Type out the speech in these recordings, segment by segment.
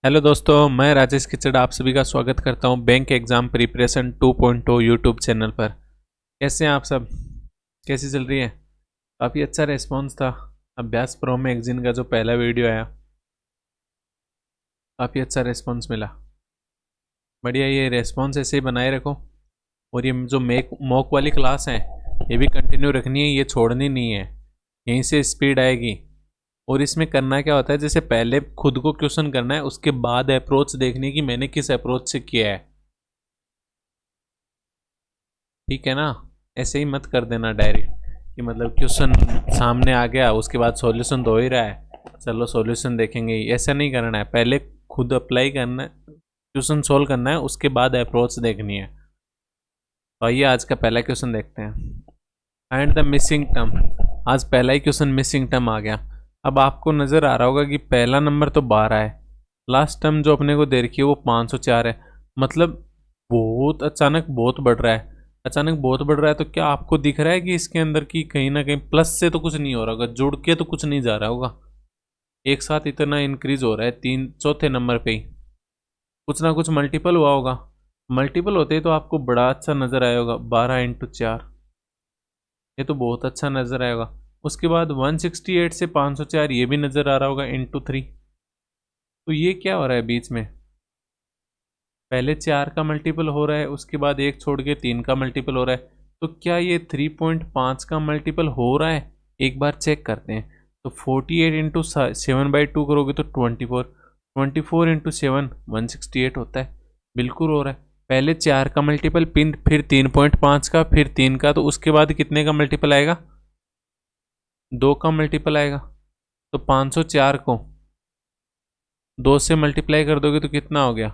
Hello दोस्तों, मैं राजेश किचड़ आप सभी का स्वागत करता हूं bank exam preparation 2.0 YouTube channel पर। कैसे हैं आप सब? कैसी चल रही है? काफ़ी अच्छा रेस्पॉन्स था। अभ्यास प्रो मैगजीन का जो पहला वीडियो आया, काफ़ी अच्छा रेस्पॉन्स मिला। बढ़िया, ये रेस्पॉन्स ऐसे ही बनाए रखो। और ये जो मॉक वाली क्लास है, ये भी कंटिन्यू रखनी है, ये छोड़नी नहीं है। यहीं से स्पीड आएगी। और इसमें करना क्या होता है, जैसे पहले खुद को क्वेश्चन करना है, उसके बाद अप्रोच देखनी कि मैंने किस अप्रोच से किया है। ठीक है ना? ऐसे ही मत कर देना डायरेक्ट कि मतलब क्वेश्चन सामने आ गया, उसके बाद सॉल्यूशन तो हो ही रहा है, चलो सॉल्यूशन देखेंगे ही। ऐसा नहीं करना है, पहले खुद अप्लाई करना है, क्वेश्चन सोल्व करना है, उसके बाद अप्रोच देखनी है। तो आइए आज का पहला क्वेश्चन देखते हैं। Find the missing term. आज पहला ही क्वेश्चन मिसिंग टर्म आ गया। अब आपको नज़र आ रहा होगा कि पहला नंबर तो 12 है, लास्ट टर्म जो अपने को दे रखी है वो 504 है। मतलब बहुत अचानक बहुत बढ़ रहा है। अचानक बहुत बढ़ रहा है, तो क्या आपको दिख रहा है कि इसके अंदर की कहीं ना कहीं प्लस से तो कुछ नहीं हो रहा होगा, जुड़ के तो कुछ नहीं जा रहा होगा। एक साथ इतना इंक्रीज हो रहा है, तीन चौथे नंबर पे ही कुछ ना कुछ मल्टीपल हुआ होगा। मल्टीपल होते ही तो आपको बड़ा अच्छा नज़र आया होगा, 12 × 4, ये तो बहुत अच्छा नज़र आएगा। उसके बाद 168 से 504, ये भी नज़र आ रहा होगा, × 3। तो ये क्या हो रहा है बीच में? पहले 4 का मल्टीपल हो रहा है, उसके बाद एक छोड़ के 3 का मल्टीपल हो रहा है। तो क्या ये 3.5 का मल्टीपल हो रहा है? एक बार चेक करते हैं। तो 48 × 7/2 करोगे तो 24, 24 × 7 168 होता है। बिल्कुल हो रहा है। पहले 4 का मल्टीपल, फिर 3.5 का, फिर 3 का, तो उसके बाद कितने का मल्टीपल आएगा? 2 का मल्टीपल आएगा। तो 504 को 2 से मल्टीप्लाई कर दोगे तो कितना हो गया?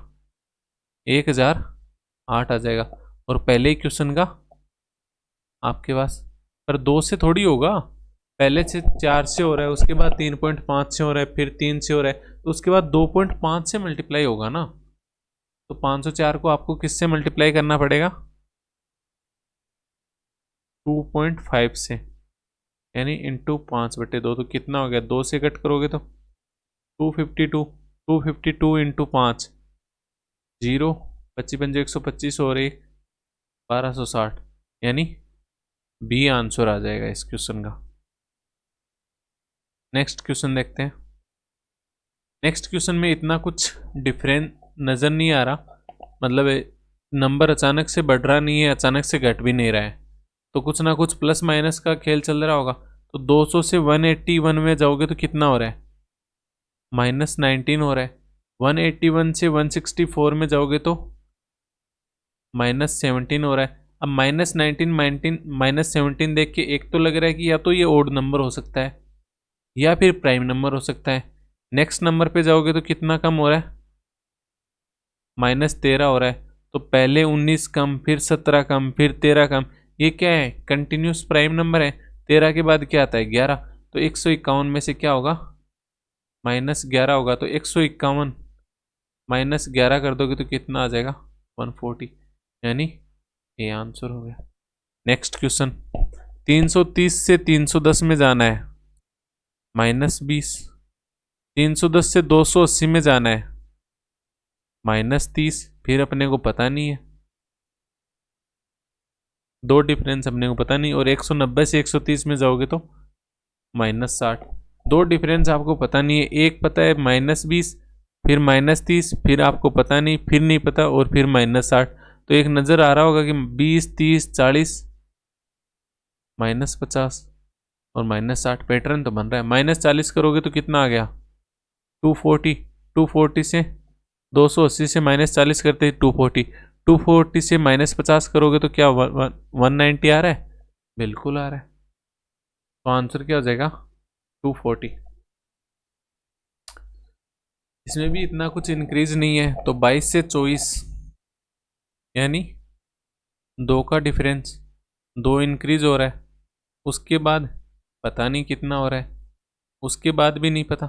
1008 आ जाएगा। और पहले ही क्वेश्चन का आपके पास, पर 2 से थोड़ी होगा। पहले से 4 से हो रहा है, उसके बाद 3.5 से हो रहा है, फिर 3 से हो रहा है, तो उसके बाद 2.5 से मल्टीप्लाई होगा ना। तो 504 को आपको किससे मल्टीप्लाई करना पड़ेगा? 2.5 से, यानी इंटू 5/2। तो कितना हो गया? 2 से कट करोगे तो 252। 252 × 5, 0, 25 × 125 और 1, 1260, यानी बी आंसर आ जाएगा इस क्वेश्चन का। नेक्स्ट क्वेश्चन देखते हैं। नेक्स्ट क्वेश्चन में इतना कुछ डिफरेंस नज़र नहीं आ रहा, मतलब नंबर अचानक से बढ़ रहा नहीं है, अचानक से घट भी नहीं रहा है, तो कुछ ना कुछ प्लस माइनस का खेल चल रहा होगा। तो 200 से 181 में जाओगे तो कितना हो रहा है? -19 हो रहा है। 181 से 164 में जाओगे तो -17 हो रहा है। अब -19 -17 देख के एक तो लग रहा है कि या तो ये ओड नंबर हो सकता है या फिर प्राइम नंबर हो सकता है। नेक्स्ट नंबर पे जाओगे तो कितना कम हो रहा है? -13 हो रहा है। तो पहले 19 कम, फिर 17 कम, फिर 13 कम। ये क्या है? कंटिन्यूस प्राइम नंबर है। 13 के बाद क्या आता है? 11। तो 151 में से क्या होगा? -11 होगा। तो 151 -11 कर दोगे तो कितना आ जाएगा? 140, यानी ये आंसर हो गया। Next question. 330 से 310 में जाना है, -20। 310 से 280 में जाना है, -30। फिर अपने को पता नहीं है, दो डिफरेंस अपने को पता नहीं। और 190 से 130 में जाओगे तो -60। दो डिफरेंस आपको पता नहीं है, एक पता है -20, फिर -30, फिर आपको पता नहीं, फिर नहीं पता, और फिर -60। तो एक नज़र आ रहा होगा कि 20, 30, 40, -50 और -60 पैटर्न तो बन रहा है। -40 करोगे तो कितना आ गया? 240। 240 से 280 से -40 करते 240। 240 से -50 करोगे तो क्या 190 आ रहा है? बिल्कुल आ रहा है। तो आंसर क्या हो जाएगा? 240। इसमें भी इतना कुछ इंक्रीज नहीं है, तो 22 से 24, यानी 2 का डिफरेंस, 2 इंक्रीज हो रहा है। उसके बाद पता नहीं कितना हो रहा है, उसके बाद भी नहीं पता,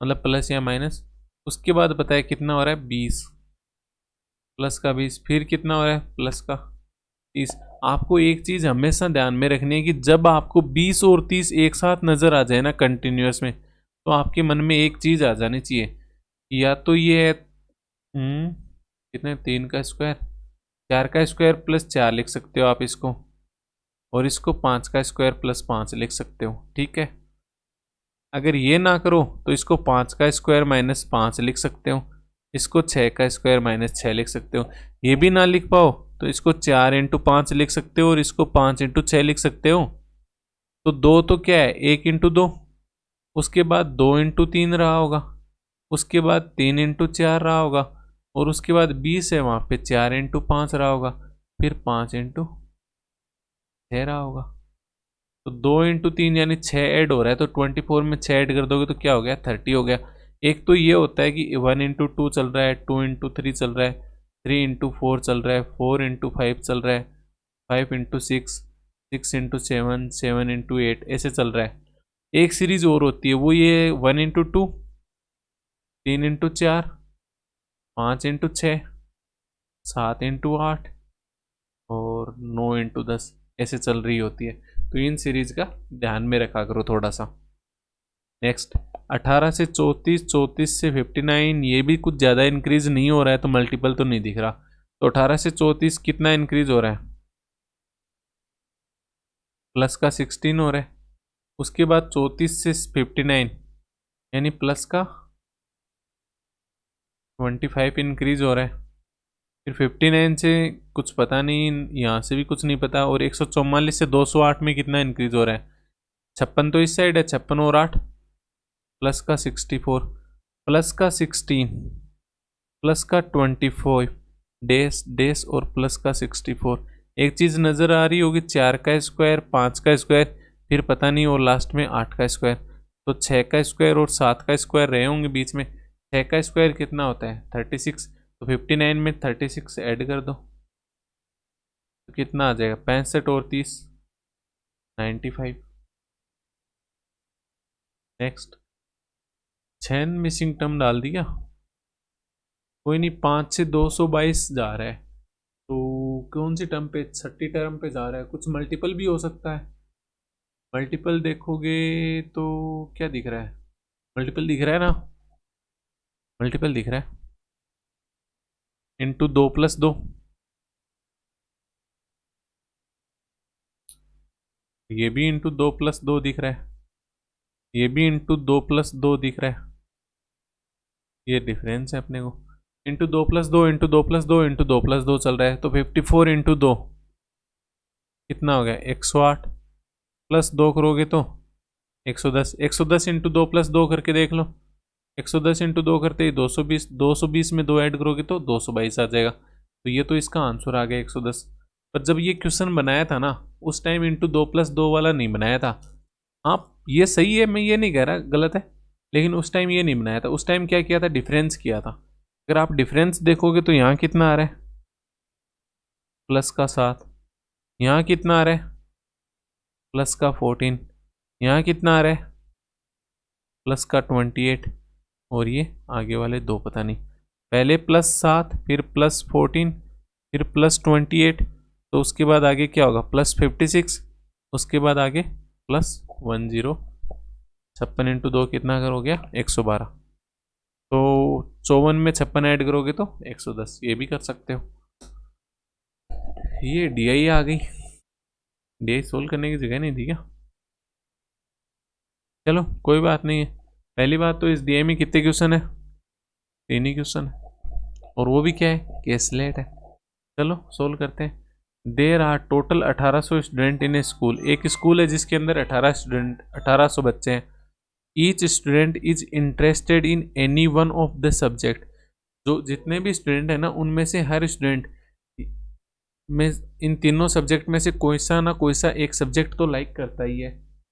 मतलब प्लस या माइनस। उसके बाद पता है कितना हो रहा है? 20, प्लस का 20, फिर कितना हो रहा है? प्लस का 30। आपको एक चीज़ हमेशा ध्यान में रखनी है कि जब आपको 20 और 30 एक साथ नज़र आ जाए ना कंटिन्यूस में, तो आपके मन में एक चीज़ आ जानी चाहिए या तो ये है कितने, 3 का स्क्वायर, 4 का स्क्वायर प्लस 4 लिख सकते हो आप इसको, और इसको 5 का स्क्वायर प्लस 5 लिख सकते हो, ठीक है। अगर ये ना करो तो इसको 5 का स्क्वायर माइनस 5 लिख सकते हो, इसको 6 का स्क्वायर माइनस 6 लिख सकते हो। ये भी ना लिख पाओ तो इसको 4 इंटू 5 लिख सकते हो, और इसको 5 इंटू 6 लिख सकते हो। तो दो तो क्या है, 1 इंटू 2, उसके बाद 2 इंटू 3 रहा होगा, उसके बाद 3 इंटू 4 रहा होगा, और उसके बाद 20 है वहाँ पे, 4 इंटू 5 रहा होगा, फिर 5 इंटू 6 रहा होगा। तो 2 इंटू 3 यानी 6 ऐड हो रहा है, तो 24 में 6 ऐड कर दोगे तो क्या हो गया, 30 हो गया। एक तो ये होता है कि 1 इंटू 2 चल रहा है, 2 इंटू 3 चल रहा है, 3 इंटू 4 चल रहा है, 4 इंटू 5 चल रहा है, 5 इंटू 6, 6 इंटू 7, 7 इंटू 8 ऐसे चल रहा है। एक सीरीज और होती है, वो ये 1 इंटू 2, 3 इंटू 4, 5 इंटू 6, 7 इंटू 8 और 9 इंटू 10 ऐसे चल रही होती है। तो इन सीरीज का ध्यान में रखा करो थोड़ा सा। नेक्स्ट 18 से 34, 34 से 59, ये भी कुछ ज़्यादा इंक्रीज नहीं हो रहा है, तो मल्टीपल तो नहीं दिख रहा। तो 18 से 34 कितना इंक्रीज हो रहा है, प्लस का 16 हो रहा है। उसके बाद 34 से 59 यानी प्लस का 25 इंक्रीज हो रहा है। फिर 59 से कुछ पता नहीं, यहाँ से भी कुछ नहीं पता। और 144 से 208 में कितना इंक्रीज हो रहा है, 56 तो इस साइड है, 56 और 8, प्लस का 64, प्लस का 16, प्लस का 24, डेस डेस और प्लस का 64। एक चीज़ नज़र आ रही होगी, 4 का स्क्वायर, 5 का स्क्वायर, फिर पता नहीं, और लास्ट में 8 का स्क्वायर। तो 6 का स्क्वायर और 7 का स्क्वायर रहे होंगे बीच में। 6 का स्क्वायर कितना होता है, 36। तो 59 में 36 ऐड कर दो तो कितना आ जाएगा, 65 और 30, 95। नेक्स्ट 6 मिसिंग टर्म डाल दिया, कोई नहीं। 5 से 222 जा रहा है, तो कौन सी टर्म पे, 6ठी टर्म पे जा रहा है। कुछ मल्टीपल भी हो सकता है। मल्टीपल देखोगे तो क्या दिख रहा है, मल्टीपल दिख रहा है ना, मल्टीपल दिख रहा है, इंटू 2 + 2, ये भी इंटू 2 + 2 दिख रहा है, ये भी इंटू 2 + 2 दिख रहा है। ये डिफरेंस है अपने को, इंटू 2 + 2 इंटू 2 + 2 इंटू 2 + 2 चल रहा है। तो 54 इंटू 2 कितना हो गया, 108, प्लस 2 करोगे तो 110, 110 इंटू 2 + 2 करके देख लो। 110 इंटू 2 करते ही 220, 220 में 2 ऐड करोगे तो 222 आ जाएगा। तो ये तो इसका आंसर आ गया 110। पर जब ये क्वेश्चन बनाया था ना, उस टाइम इंटू 2 + 2 वाला नहीं बनाया था। हाँ ये सही है, मैं ये नहीं कह रहा गलत है, लेकिन उस टाइम ये नहीं बनाया था। उस टाइम क्या किया था, डिफरेंस किया था। अगर आप डिफरेंस देखोगे तो यहाँ कितना आ रहा है, प्लस का 7, यहाँ कितना आ रहा है, प्लस का 14, यहाँ कितना आ रहा है, प्लस का 28, और ये आगे वाले दो पता नहीं। पहले +7, फिर +14, फिर +28, तो उसके बाद आगे क्या होगा, +56, उसके बाद आगे +10। 56 इंटू 2 कितना कर हो गया, 112। तो 54 में 56 ऐड करोगे तो 110, ये भी कर सकते हो। ये DI आ गई, DI सोल्व करने की जगह नहीं थी क्या, चलो कोई बात नहीं है। पहली बात तो इस DI में कितने क्वेश्चन है, 3 ही क्वेश्चन है, और वो भी क्या है, केसलेट है। चलो सोल्व करते हैं। There are total 1800 student in a school. एक स्कूल है जिसके अंदर 1800 बच्चे हैं। Each student is interested in any one of the subject. जो जितने भी स्टूडेंट है ना, उनमें से हर स्टूडेंट में इन तीनों सब्जेक्ट में से कोई सा ना कोई सा एक सब्जेक्ट तो लाइक करता ही है।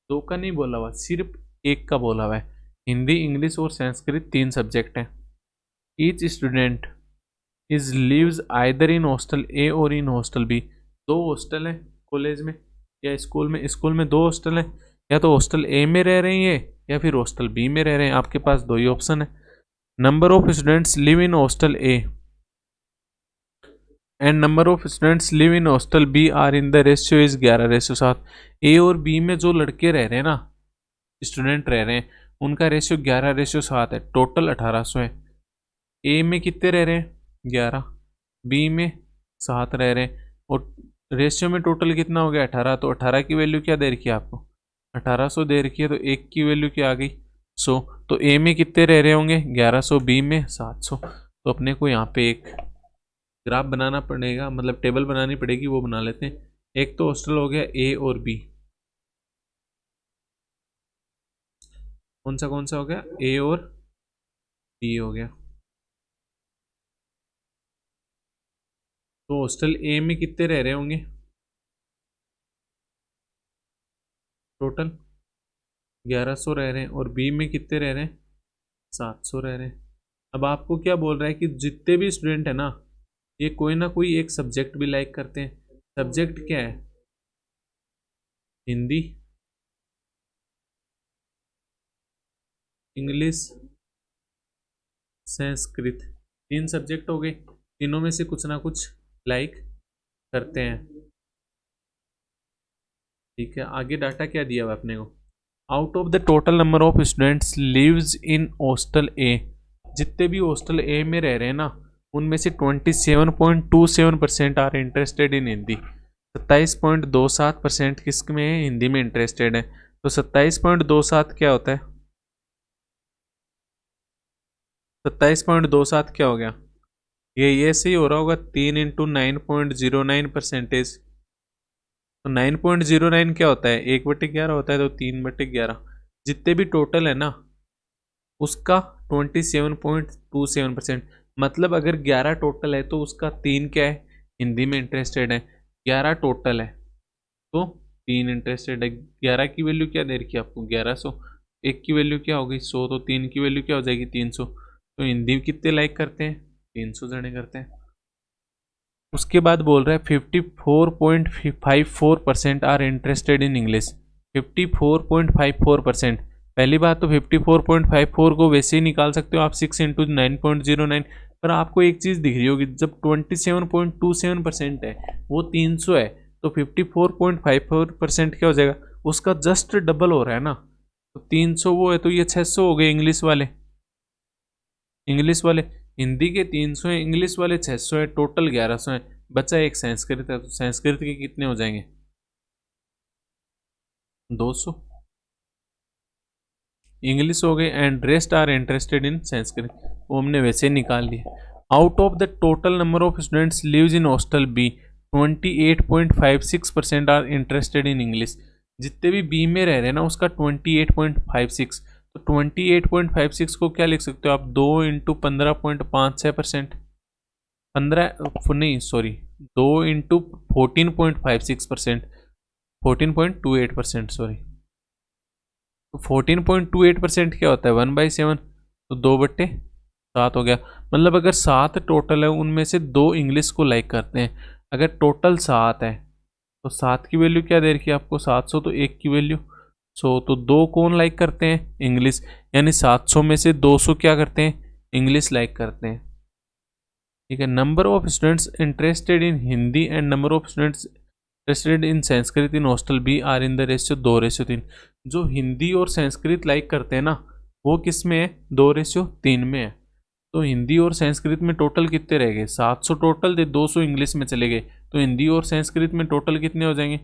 दो का नहीं बोला हुआ, सिर्फ एक का बोला हुआ है। हिंदी, इंग्लिश और संस्कृत 3 सब्जेक्ट हैं। Each student is lives either in hostel A or in hostel B. 2 hostel है कॉलेज में या स्कूल में। स्कूल में 2 हॉस्टल है, या तो हॉस्टल ए में रह रही है या फिर हॉस्टल बी में रह रहे हैं। आपके पास 2 ही ऑप्शन है। Number of students live in hostel A and number of students live in hostel B are in the ratio is 11:7। A और बी में जो लड़के रह रहे हैं ना, स्टूडेंट रह रहे हैं, उनका रेशियो 11:7 है। टोटल 1800 है। ए में कितने रह रहे हैं 11, बी में 7 रह रहे हैं, और रेशियो में टोटल कितना हो गया 18। तो 18 की वैल्यू क्या दे रखी है आपको 1800 दे रखी है, तो एक की वैल्यू क्या आ गई 100। तो ए में कितने रह रहे होंगे 1100, बी में 700। तो अपने को यहाँ पे एक ग्राफ बनाना पड़ेगा, मतलब टेबल बनानी पड़ेगी, वो बना लेते हैं। एक तो हॉस्टल हो गया ए और बी, कौन सा हो गया ए और बी हो गया। तो हॉस्टल ए में कितने रह रहे होंगे टोटल 1100 रह रहे हैं, और बी में कितने रह रहे हैं 700 रह रहे हैं। अब आपको क्या बोल रहा है कि जितने भी स्टूडेंट है ना, ये कोई ना कोई एक सब्जेक्ट भी लाइक करते हैं। सब्जेक्ट क्या है हिंदी, इंग्लिश, संस्कृत, 3 सब्जेक्ट हो गए। तीनों में से कुछ ना कुछ लाइक करते हैं। ठीक है, आगे डाटा क्या दिया हुआ अपने को, out of the total number of students lives in hostel A, जितने भी हॉस्टल ए में रह रहे हैं ना, उनमें से 27.27% आर इंटरेस्टेड इन हिंदी। 27.27% किस में है हिंदी में इंटरेस्टेड है। तो 27.27 क्या होता है 27.27 क्या हो गया, ये सही हो रहा होगा 3 इंटू 9.09%। तो 9.09 क्या होता है 1/11 होता है, तो 3/11 जितने भी टोटल है ना उसका 27.27%। मतलब अगर 11 टोटल है तो उसका 3 क्या है हिंदी में इंटरेस्टेड है। 11 टोटल है तो 3 इंटरेस्टेड है। 11 की वैल्यू क्या दे रखी है आपको 1100, एक की वैल्यू क्या होगी 100, तो 3 की वैल्यू क्या हो जाएगी 300। तो हिंदी कितने लाइक करते हैं 300 जने करते हैं। उसके बाद बोल रहा है 54.54% आर इंटरेस्टेड इन इंग्लिश। 54.54%, पहली बात तो 54.54 को वैसे ही निकाल सकते हो आप 6 इंटू 9.09। पर आपको एक चीज़ दिख रही होगी, जब 27.27% है वो 300 है, तो 54.54% क्या हो जाएगा उसका जस्ट डबल हो रहा है ना। तो 300 वो है तो ये 600 हो गए इंग्लिश वाले हिंदी के 300 है, इंग्लिश वाले 600 है, टोटल 1100 है। बचा एक संस्कृत है, तो संस्कृत के कितने हो जाएंगे 200। इंग्लिश हो गए and rest are interested in Sanskrit, वो हमने वैसे निकाल लिया। Out of the total number of students lives in hostel B 28.56% are interested in English. जितने भी बी में रह रहे हैं ना उसका 28.56। तो 28.56 को क्या लिख सकते हो आप 2 इंटू 15.56%, 15 नहीं सॉरी 2 इंटू 14.56%, 14.28% सॉरी। तो 14.28% क्या होता है 1/7, तो 2/7 हो गया। मतलब अगर 7 टोटल है उनमें से 2 इंग्लिश को लाइक करते हैं। अगर टोटल 7 है तो 7 की वैल्यू क्या दे रखी है आपको 700, तो 1 की वैल्यू 100, तो 2 कौन लाइक करते हैं इंग्लिश, यानी 700 में से 200 क्या करते हैं इंग्लिश लाइक करते हैं। ठीक है, number of students interested in Hindi and number of students interested in Sanskrit in hostel B are in the ratio 2:3। जो हिंदी और संस्कृत लाइक करते हैं ना वो किस में है 2:3 में है। तो हिंदी और संस्कृत में टोटल कितने रह गए 700 टोटल थे, 200 इंग्लिश में चले गए, तो हिंदी और संस्कृत में टोटल कितने हो जाएंगे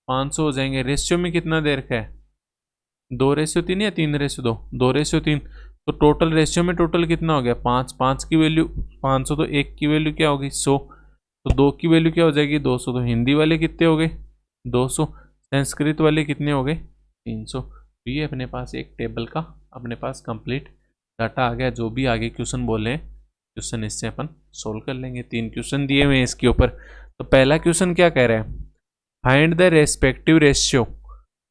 500 हो जाएंगे। रेशियो में कितना दे रखा है 2:3 या 3:2, 2:3। तो टोटल रेशियो में टोटल कितना हो गया 5, 5 की वैल्यू 500, तो 1 की वैल्यू क्या होगी 100, तो 2 की वैल्यू क्या हो जाएगी 200। तो हिंदी वाले कितने हो गए 200, संस्कृत वाले कितने हो गए 300। तो ये अपने पास एक टेबल का अपने पास कंप्लीट डाटा आ गया। जो भी आगे क्वेश्चन बोले क्वेश्चन इससे अपन सोल्व कर लेंगे। 3 क्वेश्चन दिए हुए हैं इसके ऊपर। तो पहला क्वेश्चन क्या कह रहा है, find the respective ratio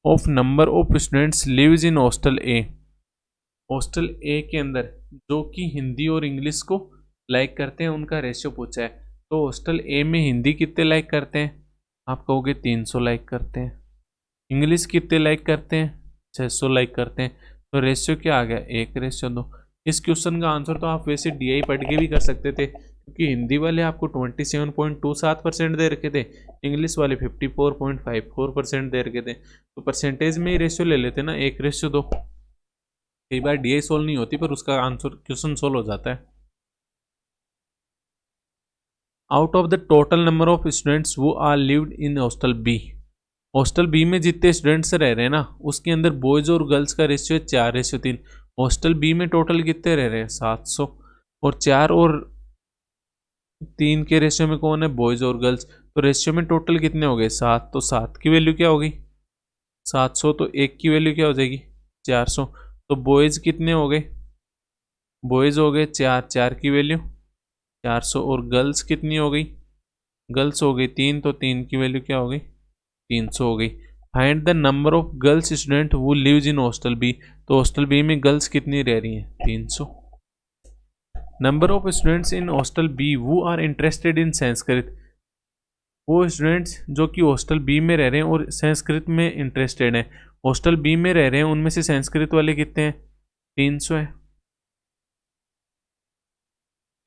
of number of students lives in hostel A. Hostel A के अंदर जो कि हिंदी और इंग्लिश को लाइक करते हैं उनका रेशियो पूछा है। तो हॉस्टल ए में हिंदी कितने लाइक करते हैं आप कहोगे 300 लाइक करते हैं, इंग्लिश कितने लाइक करते हैं 600 लाइक करते हैं। तो रेशियो क्या आ गया 1:2। इस क्वेश्चन का आंसर तो आप वैसे डीआई पढ़ के भी कर सकते थे, क्योंकि हिंदी वाले आपको 27.27% दे रखे थे, इंग्लिश वाले 54.54% दे रखे थे। तो परसेंटेज में ही रेशियो ले लेते ना 1:2। कई बार डीआई सोल्व नहीं होती पर उसका आंसर क्वेश्चन सोल्व हो जाता है। Out of the total number of students who are lived in hostel B, hostel B में जितने स्टूडेंट्स रह रहे हैं ना उसके अंदर बॉयज़ और गर्ल्स का रेशियो है 4:3। हॉस्टल बी में टोटल कितने रह रहे हैं 700, और 4 और 3 के रेशियो में कौन है बॉयज़ और गर्ल्स, तो रेशियो में टोटल कितने हो गए 7, तो 7 की वैल्यू क्या होगी 700, तो 1 की वैल्यू क्या हो जाएगी 400, तो बॉयज़ कितने हो गए, बॉयज़ हो गए 4 की वैल्यू 400, और गर्ल्स कितनी हो गई, गर्ल्स हो गई 3, तो 3 की वैल्यू क्या हो गई 300 हो गई। Find the number of girls student who lives in hostel B, तो हॉस्टल बी में गर्ल्स कितनी रह रही हैं 300। Number of students in hostel B who are interested in Sanskrit, वो स्टूडेंट्स जो कि हॉस्टल बी में रह रहे हैं और संस्कृत में इंटरेस्टेड हैं, हॉस्टल बी में रह रहे हैं उनमें से संस्कृत वाले कितने हैं 300 है।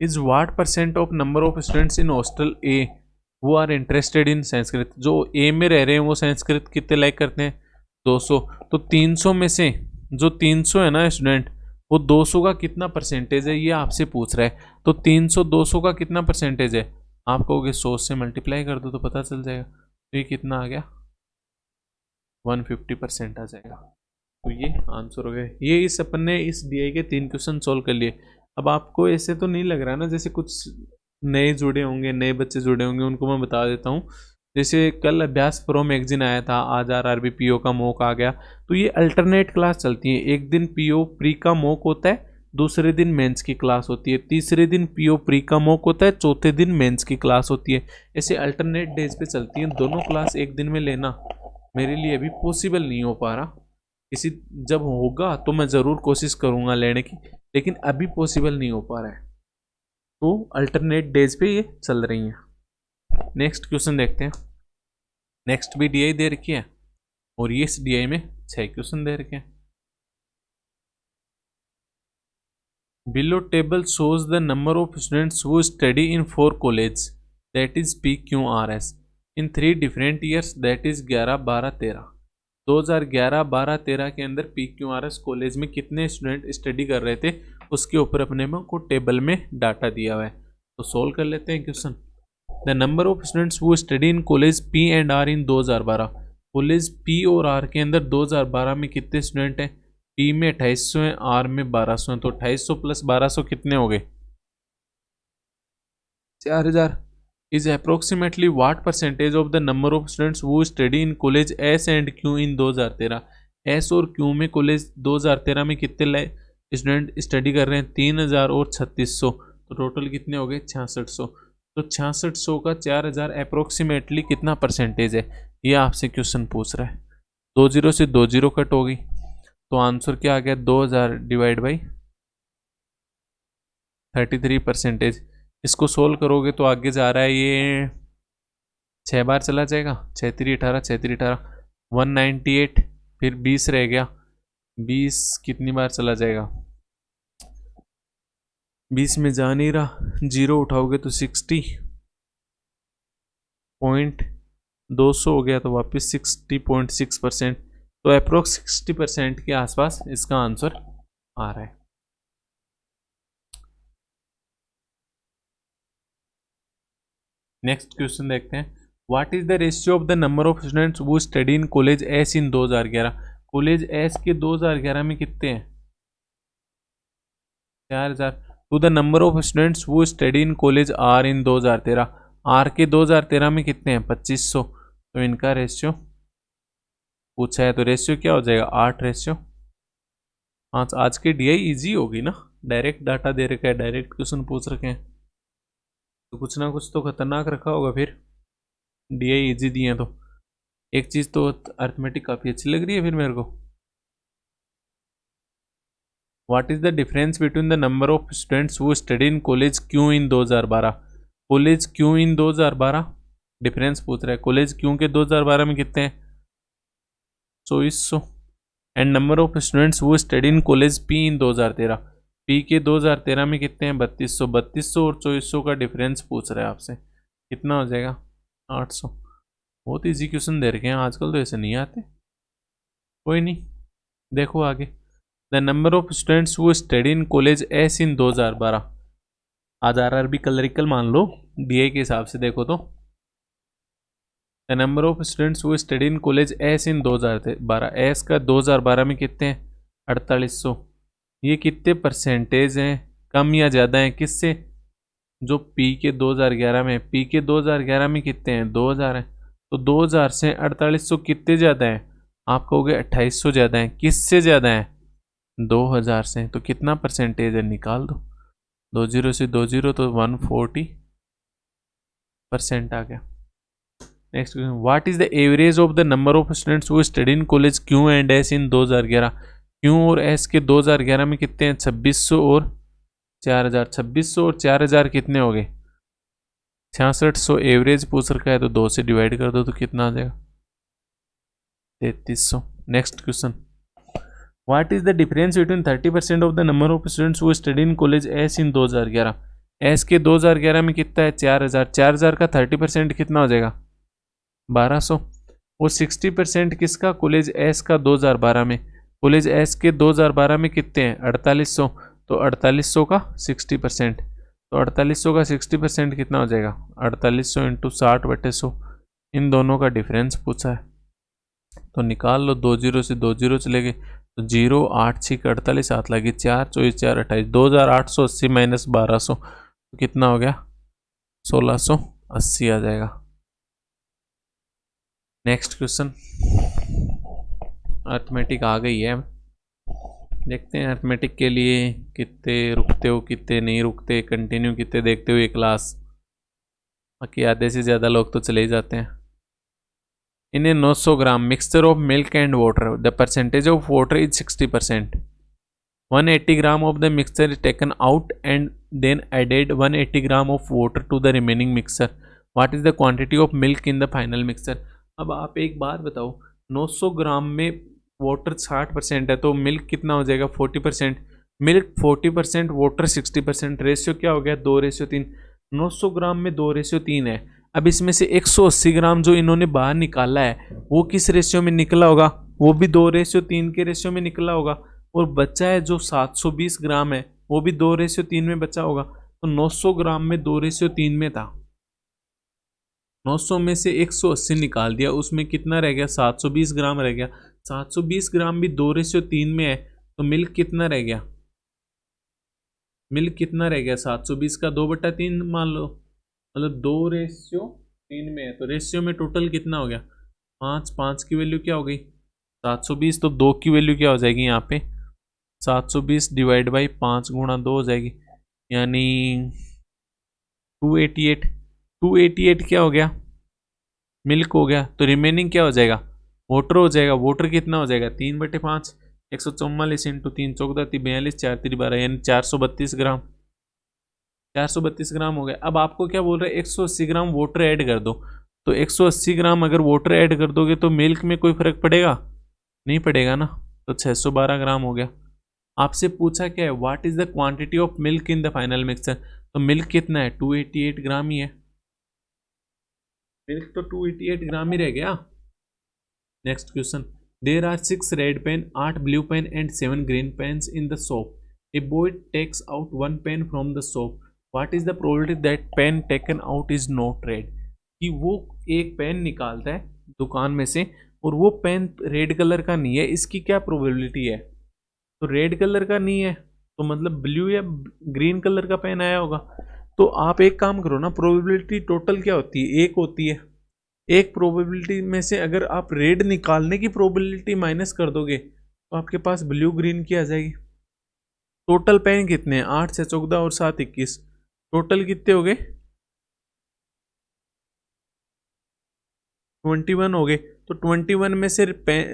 Is what percent of number of students in hostel A who are interested in Sanskrit, जो ए में रह रहे हैं वो संस्कृत कितने लाइक करते हैं 200, तो 300 में से जो 300 है ना स्टूडेंट वो 200 का कितना परसेंटेज है ये आपसे पूछ रहा है, तो 300 200 का कितना परसेंटेज है, आप कहोगे 100 से मल्टीप्लाई कर दो तो पता चल जाएगा, तो ये कितना आ गया 150% आ जाएगा। तो ये आंसर हो गया, ये इस अपन ने इस DI के 3 क्वेश्चन सोल्व कर लिए। अब आपको ऐसे तो नहीं लग रहा ना जैसे कुछ नए जुड़े होंगे, नए बच्चे जुड़े होंगे, उनको मैं बता देता हूँ। जैसे कल अभ्यास प्रो मैगजीन आया था, आज RRB PO का मॉक आ गया, तो ये अल्टरनेट क्लास चलती है, एक दिन PO प्री का मॉक होता है, दूसरे दिन मेंस की क्लास होती है, तीसरे दिन PO प्री का मॉक होता है, चौथे दिन मेंस की क्लास होती है, ऐसे अल्टरनेट डेज पे चलती है। दोनों क्लास एक दिन में लेना मेरे लिए अभी पॉसिबल नहीं हो पा रहा, किसी जब होगा तो मैं ज़रूर कोशिश करूँगा लेने की, लेकिन अभी पॉसिबल नहीं हो पा रहा है, तो अल्टरनेट डेज पे ये चल रही हैं। नेक्स्ट क्वेश्चन देखते हैं। नेक्स्ट भी DI दे रखी है और ये इस DI में 6 क्वेश्चन दे रखे हैं। Below table shows the number of students who study in 4 college that is PQRS in 3 different years that is 11, 12, 13। 2011, 12, 13 के अंदर PQRS कॉलेज में कितने स्टूडेंट स्टडी कर रहे थे उसके ऊपर अपने को टेबल में डाटा दिया हुआ है, तो सोल्व कर लेते हैं question. The number of students who study in college P and R in 2012, college P और R के अंदर 2012 में कितने स्टूडेंट हैं, P में 2800 हैं, R में 1200 हैं, तो 2800 प्लस 1200 कितने हो गए 4000। Is approximately what percentage of the number of students who study in college S and Q in 2013, S और Q में कॉलेज 2013 में कितने स्टूडेंट स्टडी कर रहे हैं 3000 और 3600, तो टोटल कितने हो गए 6600, तो 6600 का 4000 अप्रोक्सीमेटली कितना परसेंटेज है ये आपसे क्वेश्चन पूछ रहा है। 20 से 20 कट होगी, तो आंसर क्या आ गया 2000 डिवाइड बाई 33%। इसको सोल्व करोगे तो आगे जा रहा है ये 6 बार चला जाएगा, 6 3 18, 6 3 18, 198, फिर 20 रह गया, 20 कितनी बार चला जाएगा 20 में जा नहीं रहा, 0 उठाओगे तो 60.200 हो गया, तो वापस 60.6%, तो अप्रोक्स 60% के आसपास इसका आंसर आ रहा है। नेक्स्ट क्वेश्चन देखते हैं। What is the ratio of the number of students who study in college S in 2011, college S के 2011 में कितने हैं 4000, to the number of students who study in college R in 2013, R के 2013 में कितने हैं 2500, तो इनका रेशियो पूछा है, तो रेशियो क्या हो जाएगा 8 रेशियो। हाँ, आज के DI इजी होगी ना, डायरेक्ट डाटा दे रखा है, डायरेक्ट क्वेश्चन पूछ रखे हैं, तो कुछ ना कुछ तो खतरनाक रखा होगा फिर, DI इजी दिए तो। एक चीज़ तो अर्थमेटिक काफ़ी अच्छी लग रही है फिर मेरे को। What is the difference between the number of students who study in college Q in 2012, college Q in 2012 difference पूछ रहा है, कॉलेज Q के 2012 में कितने हैं 2400, and number of students who study in college P in 2013, P के 2013 में कितने हैं 3200, 3200 और 2400 का डिफरेंस पूछ रहा है आपसे, कितना हो जाएगा 800। बहुत ईजी क्वेश्चन दे रखे हैं, आजकल तो ऐसे नहीं आते, कोई नहीं देखो आगे। The number of students who study in college S इन 2012, आज RRB क्लरिकल मान लो, डीए के हिसाब से देखो तो the number of students who study in college S in 2012, S का 2012 में कितने हैं 4800। ये कितने परसेंटेज हैं, कम या ज़्यादा हैं किससे, जो पी के 2011 में, पी के 2011 में कितने हैं 2000 हैं, तो 2000 से 4800 कितने ज़्यादा हैं, आप कहोगे 2800 ज़्यादा हैं, किससे ज़्यादा हैं 2000 से, तो कितना परसेंटेज है निकाल दो, 20 से 20 तो 140% आ गया। Next question, what is the average of the number of students who study in college Q and S in 2011, Q और एस के 2011 में कितने हैं 2600 और 4000, 2600 और 4000 कितने हो गए 6600, एवरेज पूछ रखा है तो 2 से डिवाइड कर दो तो कितना आ जाएगा 3300। Next question, what is the difference between 30% of the number of students who study in college S in 2011, S के 2011 में कितना है 4000, 4000 का 30% कितना हो जाएगा 1200, और 60% किसका कॉलेज एस का 2012 में, कॉलेज एस के 2012 में कितने हैं 4800, तो 4800 का 60%, तो 4800 का 60% कितना हो जाएगा 4800 इंटू 60/100, इन दोनों का डिफरेंस पूछा है तो निकाल लो, 20 से 20 चले गए तो 0, 8 6 48, 7 लगी 4 24 4 28, 2880 माइनस 1200 तो कितना हो गया 1680 आ जाएगा। नेक्स्ट क्वेश्चन, अर्थमेटिक आ गई है, देखते हैं अर्थमेटिक के लिए कितने रुकते हो कितने नहीं रुकते, कंटिन्यू कितने देखते हो ये क्लास, बाकी आधे से ज़्यादा लोग तो चले ही जाते हैं। In a 900 gram mixture of milk and water the percentage of water is 60%, 180 gram of the mixture is taken out and then added 180 gram of water to the remaining mixture, what is the quantity of milk in the final mixture. अब आप एक बात बताओ, 900 ग्राम में water 60% है तो milk कितना हो जाएगा 40%, मिल्क 40%, वाटर 60%, रेशियो क्या हो गया 2:3, 900 ग्राम में 2:3 है। अब इसमें से 180 ग्राम जो इन्होंने बाहर निकाला है वो किस रेशियो में निकला होगा, वो भी 2:3 के रेशियो में निकला होगा, और बचा है जो 720 ग्राम है वो भी 2:3 में बचा होगा, तो 900 ग्राम में 2:3 में था, 900 में से 180 निकाल दिया, उसमें कितना रह गया 720 ग्राम रह गया, 720 ग्राम भी 2:3 में है तो मिल्क कितना रह गया, मिल्क कितना रह गया 720 का 2/3 मान लो, मतलब 2:3 में है, तो रेशियो में टोटल कितना हो गया 5, 5 की वैल्यू क्या हो गई 720, तो 2 की वैल्यू क्या हो जाएगी यहाँ पे 720 डिवाइड बाई 5 गुणा 2 हो जाएगी, यानी 288, 288 क्या हो गया मिल्क हो गया, तो रिमेनिंग क्या हो जाएगा वाटर हो जाएगा, वाटर कितना हो जाएगा 3/5, 144 इंटू 3 14 42 4 3 12, यानी 432 ग्राम, 432 ग्राम हो गया। अब आपको क्या बोल रहे हैं 180 ग्राम वाटर ऐड कर दो, तो 180 ग्राम अगर वाटर ऐड कर दोगे तो मिल्क में कोई फर्क पड़ेगा नहीं पड़ेगा ना, तो 612 ग्राम हो गया। आपसे पूछा क्या है what is the quantity of milk in the final mixture, तो मिल्क कितना है 288 ग्राम ही है, मिल्क तो 288 ग्राम ही रह गया। Next question, there are 6 red pen, 8 blue pen and 7 green pens in the shop, a boy takes out 1 pen from the shop, what is the probability that pen taken out is not red, कि वो एक pen निकालता है दुकान में से और वो पेन रेड कलर का नहीं है, इसकी क्या प्रोबेबिलिटी है, तो रेड कलर का नहीं है तो मतलब ब्लू या ग्रीन कलर का पेन आया होगा, तो आप एक काम करो ना, प्रोबेबिलिटी टोटल क्या होती है एक होती है, एक प्रोबेबिलिटी में से अगर आप रेड निकालने की प्रोबेबिलिटी माइनस कर दोगे तो आपके पास ब्लू ग्रीन की आ जाएगी। टोटल पेन कितने हैं 8 से 14 और 7 21, टोटल कितने हो गए 21 हो गए, तो 21 में से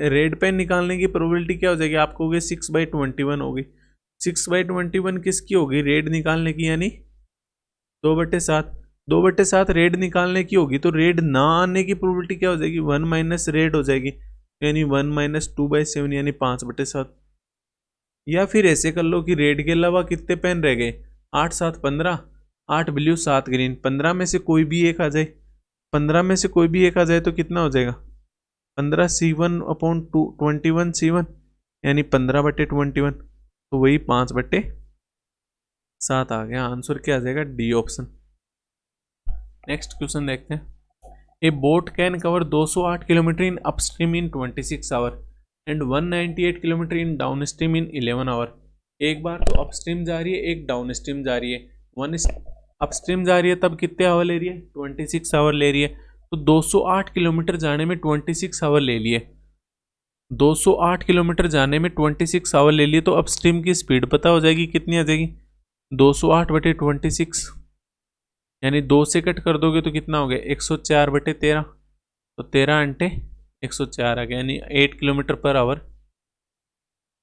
रेड पेन निकालने की प्रोबेबिलिटी क्या हो जाएगी, आपको हो गई 6/21 होगी, 6/21 किसकी होगी रेड निकालने की, यानी 2/7, 2/7 रेड निकालने की होगी, तो रेड ना आने की प्रोबेबिलिटी क्या हो जाएगी 1 माइनस रेड हो जाएगी, यानी 1 माइनस 2/7 यानी 5/7, या फिर ऐसे कर लो कि रेड के अलावा कितने पेन रह गए 8 7 15, 8 ब्लू 7 ग्रीन, 15 में से कोई भी एक आ जाए, 15 में से कोई भी एक आ जाए तो कितना हो जाएगा 15C1/21 C1 यानी 15/21, तो वही 5/7 आ गया, आंसर क्या आ जाएगा डी ऑप्शन। नेक्स्ट क्वेश्चन देखते हैं। A boat can cover 208 kilometre in upstream in 26 hour and 198 kilometre in downstream in 11 hour. एक बार तो अपस्ट्रीम जा रही है, एक डाउन स्ट्रीम जा रही है। वन अपस्ट्रीम जा रही है तब कितने आवर ले रही है? 26 आवर ले रही है। तो 208 किलोमीटर जाने में 26 आवर ले लिए। 208 किलोमीटर जाने में 26 आवर ले लिए, तो अपस्ट्रीम की स्पीड पता हो जाएगी, कितनी आ जाएगी? 208/26 यानी 2 से कट कर दोगे तो कितना हो गया? 104/13। तो 13 अंटे 104 आ गया, यानी 8 किलोमीटर पर आवर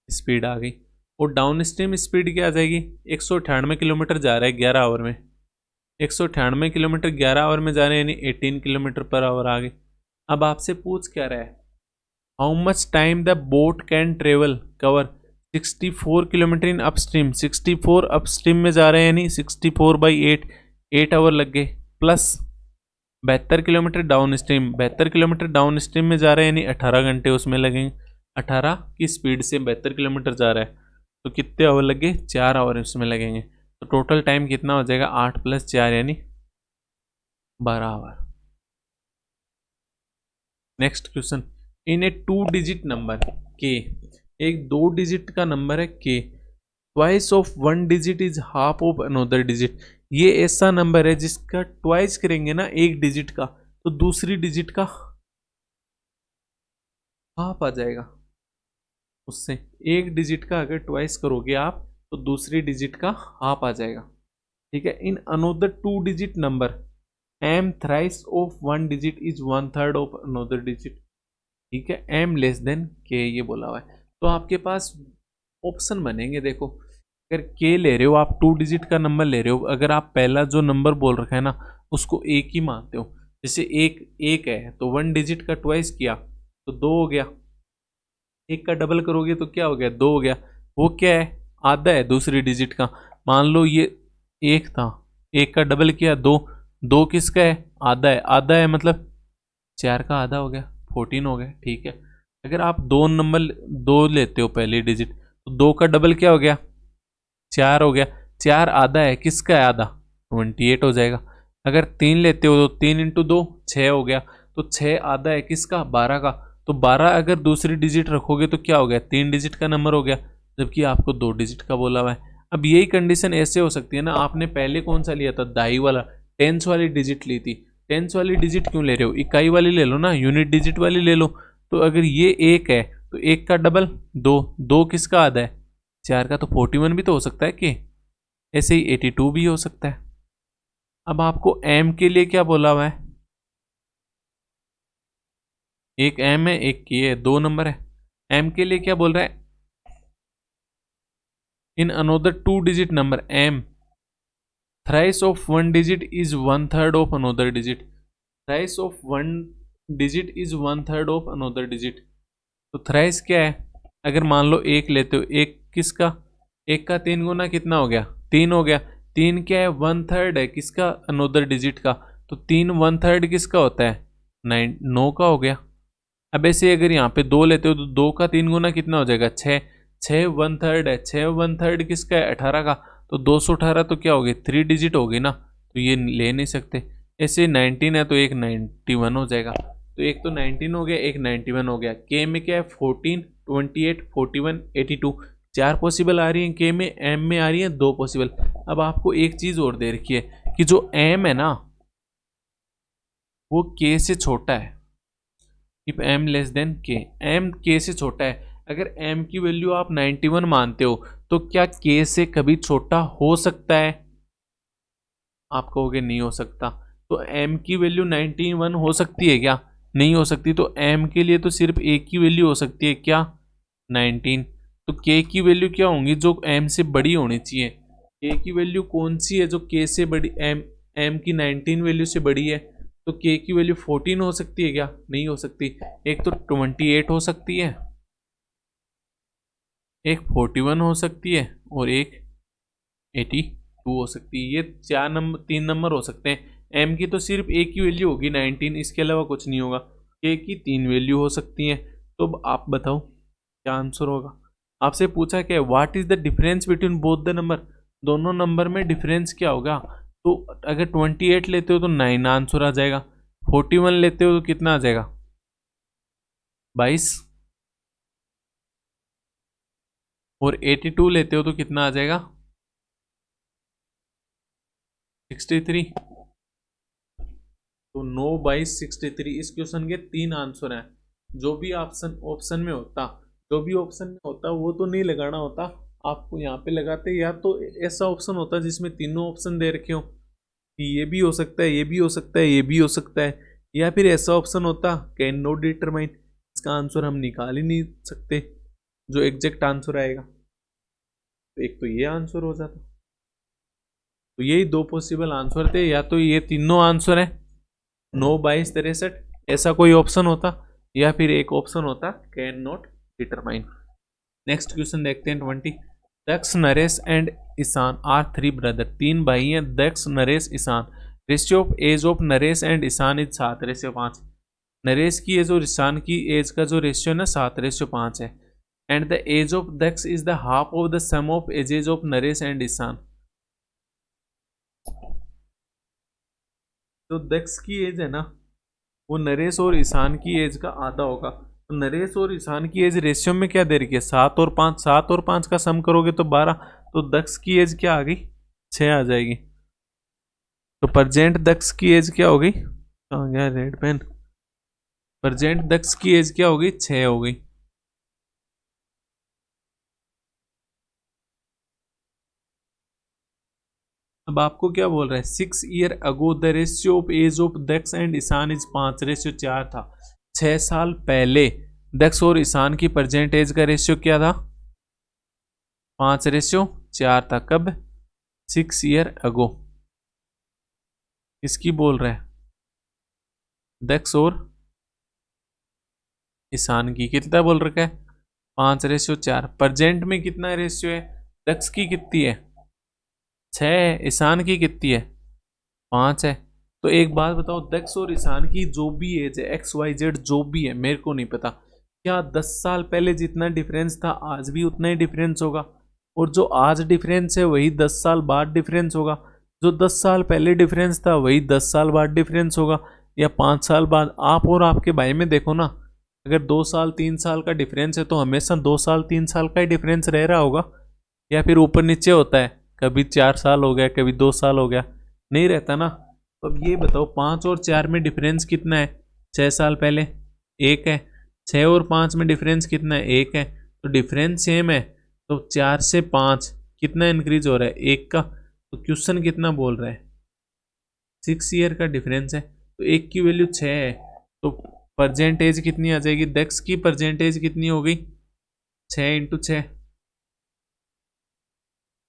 स्पीड आ गई। और डाउन स्ट्रीम स्पीड क्या आ जाएगी? 198 किलोमीटर जा रहा है 11 आवर में। 198 किलोमीटर 11 आवर में जा रहे हैं, यानी 18 किलोमीटर पर आवर आ गई। अब आपसे पूछ क्या रहा है? How much time the boat can travel cover 64 kilometre in upstream. 64 upstream में जा रहे हैं, यानी 64/8 8 आवर लग गए, plus 72 kilometre down stream. 72 kilometre down stream में जा रहे हैं, यानी 18 घंटे उसमें लगेंगे। 18 की स्पीड से 72 किलोमीटर जा रहा है, तो कितने आवर लगे? 4 आवर उसमें लगेंगे। तो टोटल टाइम कितना हो जाएगा? 8 + 4 यानी 12 hour. Next question. In a 2 digit number के, एक 2 डिजिट का नंबर है के, twice of 1 digit is half of another digit. ये ऐसा नंबर है जिसका ट्वाइस करेंगे ना एक डिजिट का, तो दूसरी डिजिट का हाफ आ जाएगा। उससे एक डिजिट का अगर ट्वाइस करोगे आप, तो दूसरी डिजिट का हाफ आ जाएगा। ठीक है। In another 2 digit number M thrice of 1 digit is 1/3 of another digit. ठीक है। एम लेस देन के ये बोला हुआ है। तो आपके पास ऑप्शन बनेंगे। देखो, अगर के ले रहे हो आप, 2 डिजिट का नंबर ले रहे हो, अगर आप पहला जो नंबर बोल रखा है ना उसको एक ही मानते हो, जैसे एक है तो 1 डिजिट का ट्वाइस किया तो 2 हो गया, एक का डबल करोगे तो क्या हो गया? 2 हो गया। वो क्या है? आधा है दूसरी डिजिट का। मान लो ये एक था, एक का डबल किया 2, 2 किसका है? आधा है। आधा है मतलब 4 का आधा हो गया, 14 हो गया। ठीक है। अगर आप 2 नंबर 2 लेते हो पहली डिजिट, तो 2 का डबल क्या हो गया? 4 हो गया। 4 आधा है, किसका है आधा? 28 हो जाएगा। अगर 3 लेते हो तो 3 × 2 6 हो गया, तो 6 आधा है, किसका? 12 का। तो 12 अगर दूसरी डिजिट रखोगे तो क्या हो गया? 3 डिजिट का नंबर हो गया, जबकि आपको 2 डिजिट का बोला हुआ है। अब यही कंडीशन ऐसे हो सकती है ना, आपने पहले कौन सा लिया था? दाई वाला, टेंस वाली डिजिट ली थी। टेंस वाली डिजिट क्यों ले रहे हो? इकाई वाली ले लो ना, यूनिट डिजिट वाली ले लो। तो अगर ये एक है तो एक का डबल 2, 2 किसका आधा है? 4 का। तो 41 भी तो हो सकता है कि, ऐसे ही 82 भी हो सकता है। अब आपको एम के लिए क्या बोला हुआ है? एक एम है, एक के है, 2 नंबर है। एम के लिए क्या बोल रहा है? In another 2 digit number M thrice of 1 digit is 1/3 of another digit. Thrice of 1 digit is 1/3 of another digit. तो थ्राइस क्या है? अगर मान लो एक लेते हो, एक किसका? एक का 3 गुना कितना हो गया? 3 हो गया। 3 क्या है? 1/3 है, किसका? अनोदर डिजिट का। तो 3 1/3 किसका होता है? 9 का हो गया। अब ऐसे अगर यहाँ पे 2 लेते हो तो 2 का 3 गुना कितना हो जाएगा? 6। 6 1/3 है, 6 1/3 किसका है? 18 का। तो 218 तो क्या हो गई? 3 डिजिट होगी ना, तो ये ले नहीं सकते। ऐसे 19 है तो एक 91 हो जाएगा। तो एक तो 19 हो गया, एक 91 हो गया। के में क्या है? 14 28 41 82 4 पॉसिबल आ रही है के में। एम में आ रही है 2 पॉसिबल। अब आपको एक चीज और दे रखी है कि जो एम है ना वो के से छोटा है। इफ एम लेस देन के, एम के से छोटा है। अगर एम की वैल्यू आप 91 मानते हो तो क्या के से कभी छोटा हो सकता है? आप कहोगे नहीं हो सकता। तो एम की वैल्यू 91 हो सकती है क्या? नहीं हो सकती। तो एम के लिए तो सिर्फ एक की वैल्यू हो सकती है, क्या? 19। तो के की वैल्यू क्या होंगी? जो एम से बड़ी होनी चाहिए। के की वैल्यू कौन सी है जो के से बड़ी? एम की 19 वैल्यू से बड़ी है। तो के की वैल्यू 14 हो सकती है क्या? नहीं हो सकती। एक तो 28 हो सकती है, एक 41 हो सकती है, और एक 82 हो सकती है। ये 3 नंबर हो सकते हैं। एम की तो सिर्फ एक ही वैल्यू होगी 19, इसके अलावा कुछ नहीं होगा। के की 3 वैल्यू हो सकती हैं। तो अब आप बताओ क्या आंसर होगा? आपसे पूछा क्या है? What is the difference between both the number. दोनों नंबर में डिफरेंस क्या होगा? तो अगर 28 लेते हो तो 9 आंसर आ जाएगा, 41 लेते हो तो कितना आ जाएगा 22, और 82 लेते हो तो कितना आ जाएगा 63। तो 9/63 इस क्वेश्चन के 3 आंसर हैं। जो भी ऑप्शन ऑप्शन में होता जो भी ऑप्शन में होता वो तो नहीं लगाना होता, आपको यहाँ पे लगाते, या तो ऐसा ऑप्शन होता जिसमें तीनों ऑप्शन दे रखे हो कि ये भी हो सकता है, ये भी हो सकता है, ये भी हो सकता है, या फिर ऐसा ऑप्शन होता कैन नॉट डिटरमाइन, इसका आंसर हम निकाल ही नहीं सकते जो एग्जैक्ट आंसर आएगा। तो एक तो ये आंसर हो जाता। तो यही दो पॉसिबल आंसर थे, या तो ये तीनों आंसर है 9/63 ऐसा कोई ऑप्शन होता, या फिर एक ऑप्शन होता can not determine. Next question देखते हैं 20। Daksh, Naresh and Ishan are 3 brother, 3 भाई हैं Daksh, Naresh, Ishan. Ratio of age of Naresh and Ishan is 7:5। Naresh की एज और ईशान की एज का जो रेशियो है ना 7:5 है। And the age of Daksh is the half of the sum of ages of Naresh and Ishan. तो दक्ष की एज है ना वो नरेश और ईशान की एज का आधा होगा। तो नरेश और ईशान की एज रेशियो में क्या दे रखी है 7 और 5, 7 और 5 का सम करोगे तो 12। तो दक्ष की एज क्या आ गई 6 आ जाएगी। तो प्रेजेंट दक्ष की एज क्या हो गई, कहाँ गया रेड पेन, प्रेजेंट दक्ष की एज क्या हो गई 6 हो गई। अब आपको क्या बोल रहा है 6 year ago the ratio of age of Daksh and Ishan is 5:4 था। 6 साल पहले दक्ष और ईशान की प्रेजेंट एज का रेशियो क्या था 5:4 था। कब 6 ईयर अगो। इसकी बोल रहे हैं दक्ष और ईशान की कितना बोल रखा है 5:4। प्रेजेंट में कितना रेशियो है दक्ष की कितनी है 6 है, ईशान की कितनी है 5 है। तो एक बात बताओ दक्ष और ईशान की जो भी एज है XYZ जो भी है मेरे को नहीं पता, क्या 10 साल पहले जितना डिफरेंस था आज भी उतना ही डिफरेंस होगा, और जो आज डिफरेंस है वही 10 साल बाद डिफरेंस होगा, जो 10 साल पहले डिफरेंस था वही 10 साल बाद डिफरेंस होगा, या 5 साल बाद। आप और आपके भाई में देखो ना, अगर 2 साल 3 साल का डिफरेंस है तो हमेशा 2 साल 3 साल का ही डिफरेंस रह रहा होगा, या फिर ऊपर नीचे होता है, कभी 4 साल हो गया कभी 2 साल हो गया, नहीं रहता ना। तो अब ये बताओ 5 और 4 में डिफरेंस कितना है 6 साल पहले 1 है, 6 और 5 में डिफरेंस कितना है 1 है। तो डिफरेंस सेम है, तो 4 से 5 कितना इंक्रीज हो रहा है 1 का। तो क्वेश्चन कितना बोल रहा है 6 ईयर का डिफरेंस है, तो 1 की वैल्यू 6 है, तो परसेंटेज कितनी आ जाएगी दक्ष की परसेंटेज कितनी हो गई 6 इंटू 6,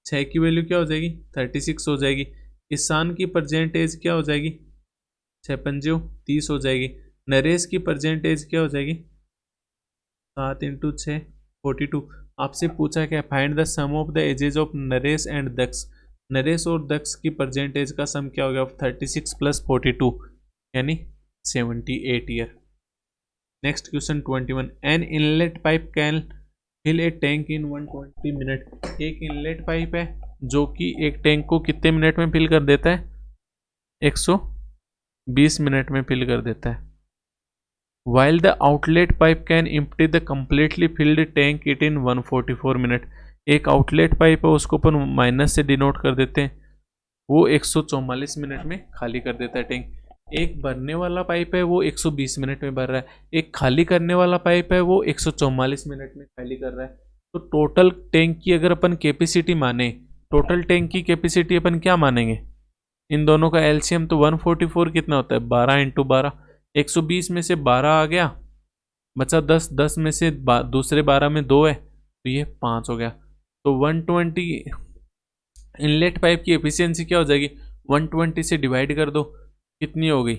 6 की वैल्यू क्या हो जाएगी 36 हो जाएगी। ईशान की परसेंटेज क्या हो जाएगी 6×5 30 हो जाएगी। नरेश की परसेंटेज क्या हो जाएगी 7 इंटू 6 42। आपसे पूछा क्या find the sum of the ages of Naresh and Daksh. Naresh और दक्ष की परसेंटेज का सम क्या हो गया 36 + 42 यानी 78 year. Next question 21। An inlet pipe can fill a tank in 120 minute. एक इनलेट पाइप है जो कि एक टैंक को कितने मिनट में फिल कर देता है 120 मिनट में फिल कर देता है। While the outlet pipe can empty the completely filled tank it in 144 minute. एक आउटलेट पाइप है उसको अपन माइनस से डिनोट कर देते हैं, वो 144 मिनट में खाली कर देता है टैंक। एक भरने वाला पाइप है वो 120 मिनट में भर रहा है, एक खाली करने वाला पाइप है वो 144 मिनट में खाली कर रहा है। तो टोटल टैंक की अगर अपन कैपेसिटी माने, टोटल टैंक की कैपेसिटी अपन क्या मानेंगे, इन दोनों का एलसीएम तो 144 कितना होता है 12 इंटू 12। 120 में से 12 आ गया बचा 10, 10 में से दूसरे 12 में 2 है तो ये 5 हो गया। तो 120 इनलेट पाइप की एफिशिएंसी क्या हो जाएगी 120 से डिवाइड कर दो कितनी हो गई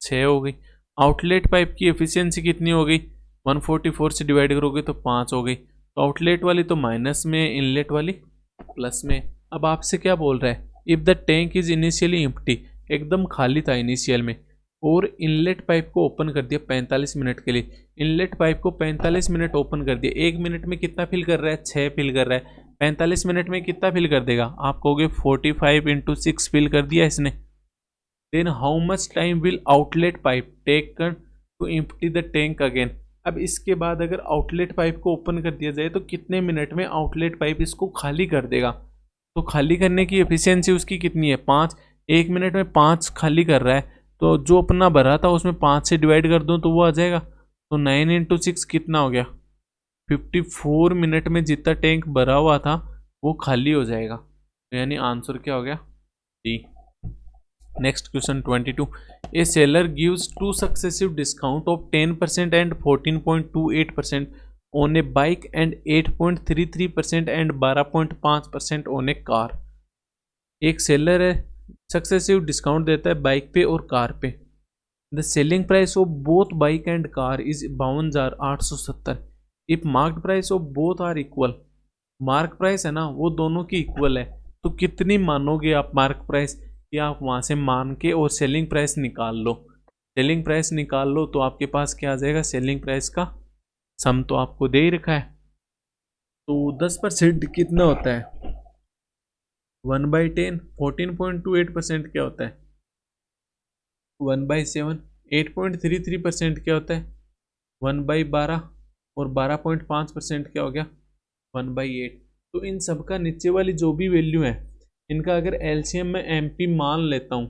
6 हो गई। आउटलेट पाइप की एफिशिएंसी कितनी हो गई 144 से डिवाइड करोगे तो 5 हो गई। तो आउटलेट वाली तो माइनस में, इनलेट वाली प्लस में। अब आपसे क्या बोल रहा है if the tank is initially empty, एकदम खाली था इनिशियल में, और इनलेट पाइप को ओपन कर दिया 45 मिनट के लिए। इनलेट पाइप को 45 मिनट ओपन कर दिया, 1 मिनट में कितना फिल कर रहा है 6 फिल कर रहा है। 45 मिनट में कितना फिल कर देगा? आप कहोगे 45 इंटू 6 फिल कर दिया इसने। Then how much time will outlet pipe taken to empty the tank again. अब इसके बाद अगर आउटलेट पाइप को ओपन कर दिया जाए तो कितने मिनट में आउटलेट पाइप इसको खाली कर देगा? तो खाली करने की एफिशिएंसी उसकी कितनी है? 5। 1 मिनट में 5 खाली कर रहा है, तो जो अपना भरा था उसमें 5 से डिवाइड कर दूँ तो वो आ जाएगा। तो 9 इंटू 6 कितना हो गया? 54 मिनट में जितना टैंक भरा हुआ था वो खाली हो जाएगा। तो यानी आंसर क्या हो गया? D. Next question 22। A seller gives 2 successive discount of 10% and 14.28% on a bike and 8.33% and 12.5% on a car. एक सेलर है, सक्सेसिव डिस्काउंट देता है बाइक पे और कार पे। The selling price of both bike and car is 52,870। If marked price of both are equal, mark price है ना वो दोनों की इक्वल है, तो कितनी मानोगे आप मार्क प्राइस? कि आप वहाँ से मान के और सेलिंग प्राइस निकाल लो। सेलिंग प्राइस निकाल लो तो आपके पास क्या आ जाएगा? सेलिंग प्राइस का सम तो आपको दे ही रखा है। तो 10% कितना होता है? 1/10। 14.28% क्या होता है? 1/7। 8.33% क्या होता है? 1/12। और 12.5% क्या हो गया? 1/8। तो इन सब का नीचे वाली जो भी वैल्यू है इनका अगर एलसीएम में एमपी मान लेता हूँ,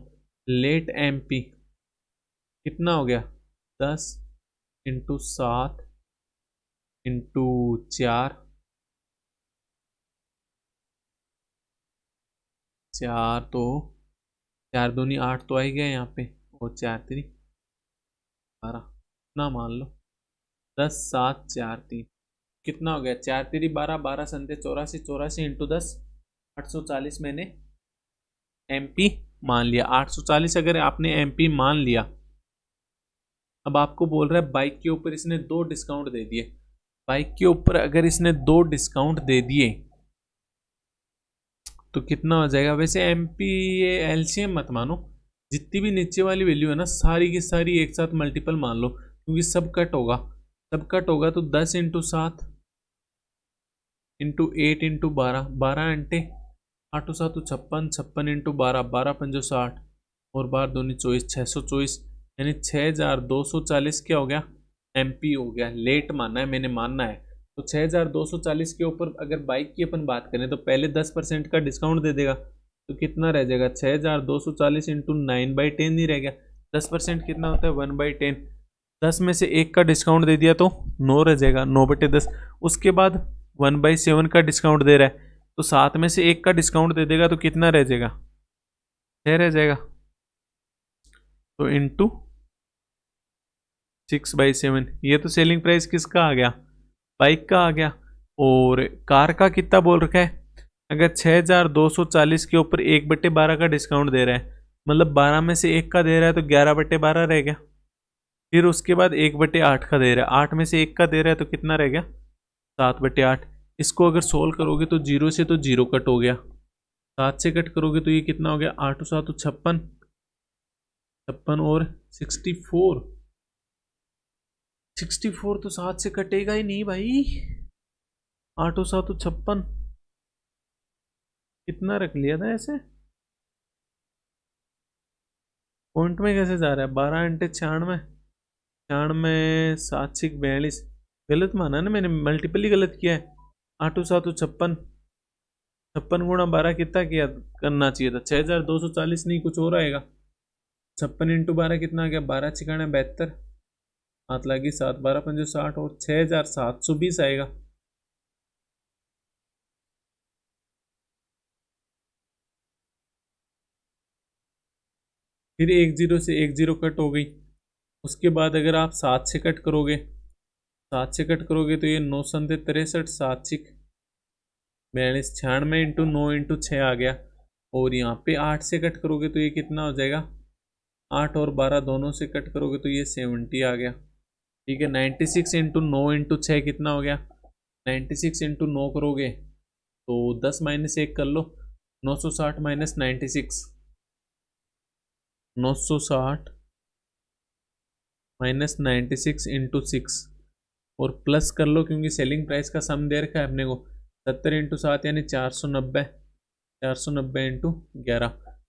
लेट एमपी कितना हो गया? 10 इंटू 7 इंटू 4, 4 तो 4 दूनी 8 तो आ ही गया यहाँ पे, और 4 3 12, ना मान लो 10 7 4 3 कितना हो गया? 4 3 12, 12 संते 84, 84 इंटू 10 840 मैंने एमपी मान लिया। 840 अगर आपने एमपी मान लिया, अब आपको बोल रहा है बाइक के ऊपर इसने 2 डिस्काउंट दे दिए। बाइक के ऊपर अगर इसने 2 डिस्काउंट दे दिए तो कितना हो जाएगा? वैसे एमपी ये एलसीएम मत मानो, जितनी भी नीचे वाली वैल्यू है ना सारी की सारी एक साथ मल्टीपल मान लो, क्योंकि सब कट होगा। सब कट होगा तो 10 इंटू 7 इंटू 8 इंटू 12, 12 अंटे 8 7 56, 56 इंटू 12, 12 5 60 और 12 दूनी 24, 624 यानी 6240 क्या हो गया? एमपी हो गया। लेट मानना है मैंने, मानना है। तो 6240 के ऊपर अगर बाइक की अपन बात करें तो पहले 10% का डिस्काउंट दे देगा, तो कितना रह जाएगा? 6240 इंटू 9/10 ही रह गया। 10% कितना होता है? 1/10। 10 में से 1 का डिस्काउंट दे दिया तो 9 रह जाएगा, 9/10। उसके बाद 1/7 का डिस्काउंट दे रहा है, तो 7 में से 1 का डिस्काउंट दे देगा तो कितना रह जाएगा? 6 रह जाएगा। तो इंटू 6/7, ये तो सेलिंग प्राइस किसका आ गया? बाइक का आ गया। और कार का कितना बोल रखा है? अगर 6240 के ऊपर 1/12 का डिस्काउंट दे रहा है, मतलब 12 में से 1 का दे रहा है तो 11/12 रह गया। फिर उसके बाद 1/8 का दे रहा है, 8 में से 1 का दे रहा है तो कितना रह गया? 7/8। इसको अगर सोल्व करोगे तो 0 से तो 0 कट हो गया, 7 से कट करोगे तो ये कितना हो गया? 8 7 56, 56 और 64। 64 तो 7 से कटेगा ही नहीं भाई। 8 7 56 कितना रख लिया था ऐसे? पॉइंट में कैसे जा रहा है? 12 अंटे 96, 96 7 6 42। गलत माना ना मैंने, मल्टीपल ही गलत किया है। 8 7 56, 56 गुणा 12 कितना किया करना चाहिए था? 6240 नहीं, कुछ और आएगा। 56 इंटू 12 कितना आ गया? 12 छिकाना 72, हाथ लगी 7, 12 5 60 और 6720 आएगा। फिर 1 0 से 1 0 कट हो गई। उसके बाद अगर आप 7 से कट करोगे, 7 से कट करोगे तो ये 9 संते 63, 7 6 42, 96 इंटू 9 इंटू 6 आ गया। और यहाँ पे 8 से कट करोगे तो ये कितना हो जाएगा? 8 और 12 दोनों से कट करोगे तो ये 70 आ गया। ठीक है, 96 इंटू 9 इंटू 6 कितना हो गया? 96 इंटू 9 करोगे तो 10 माइनस 1 कर लो, 960 माइनस 96, 960 माइनस 96 इंटू 6 और प्लस कर लो, क्योंकि सेलिंग प्राइस का सम दे रखा है अपने को। 70 इंटू 7 यानी 490, 490 इंटू 11,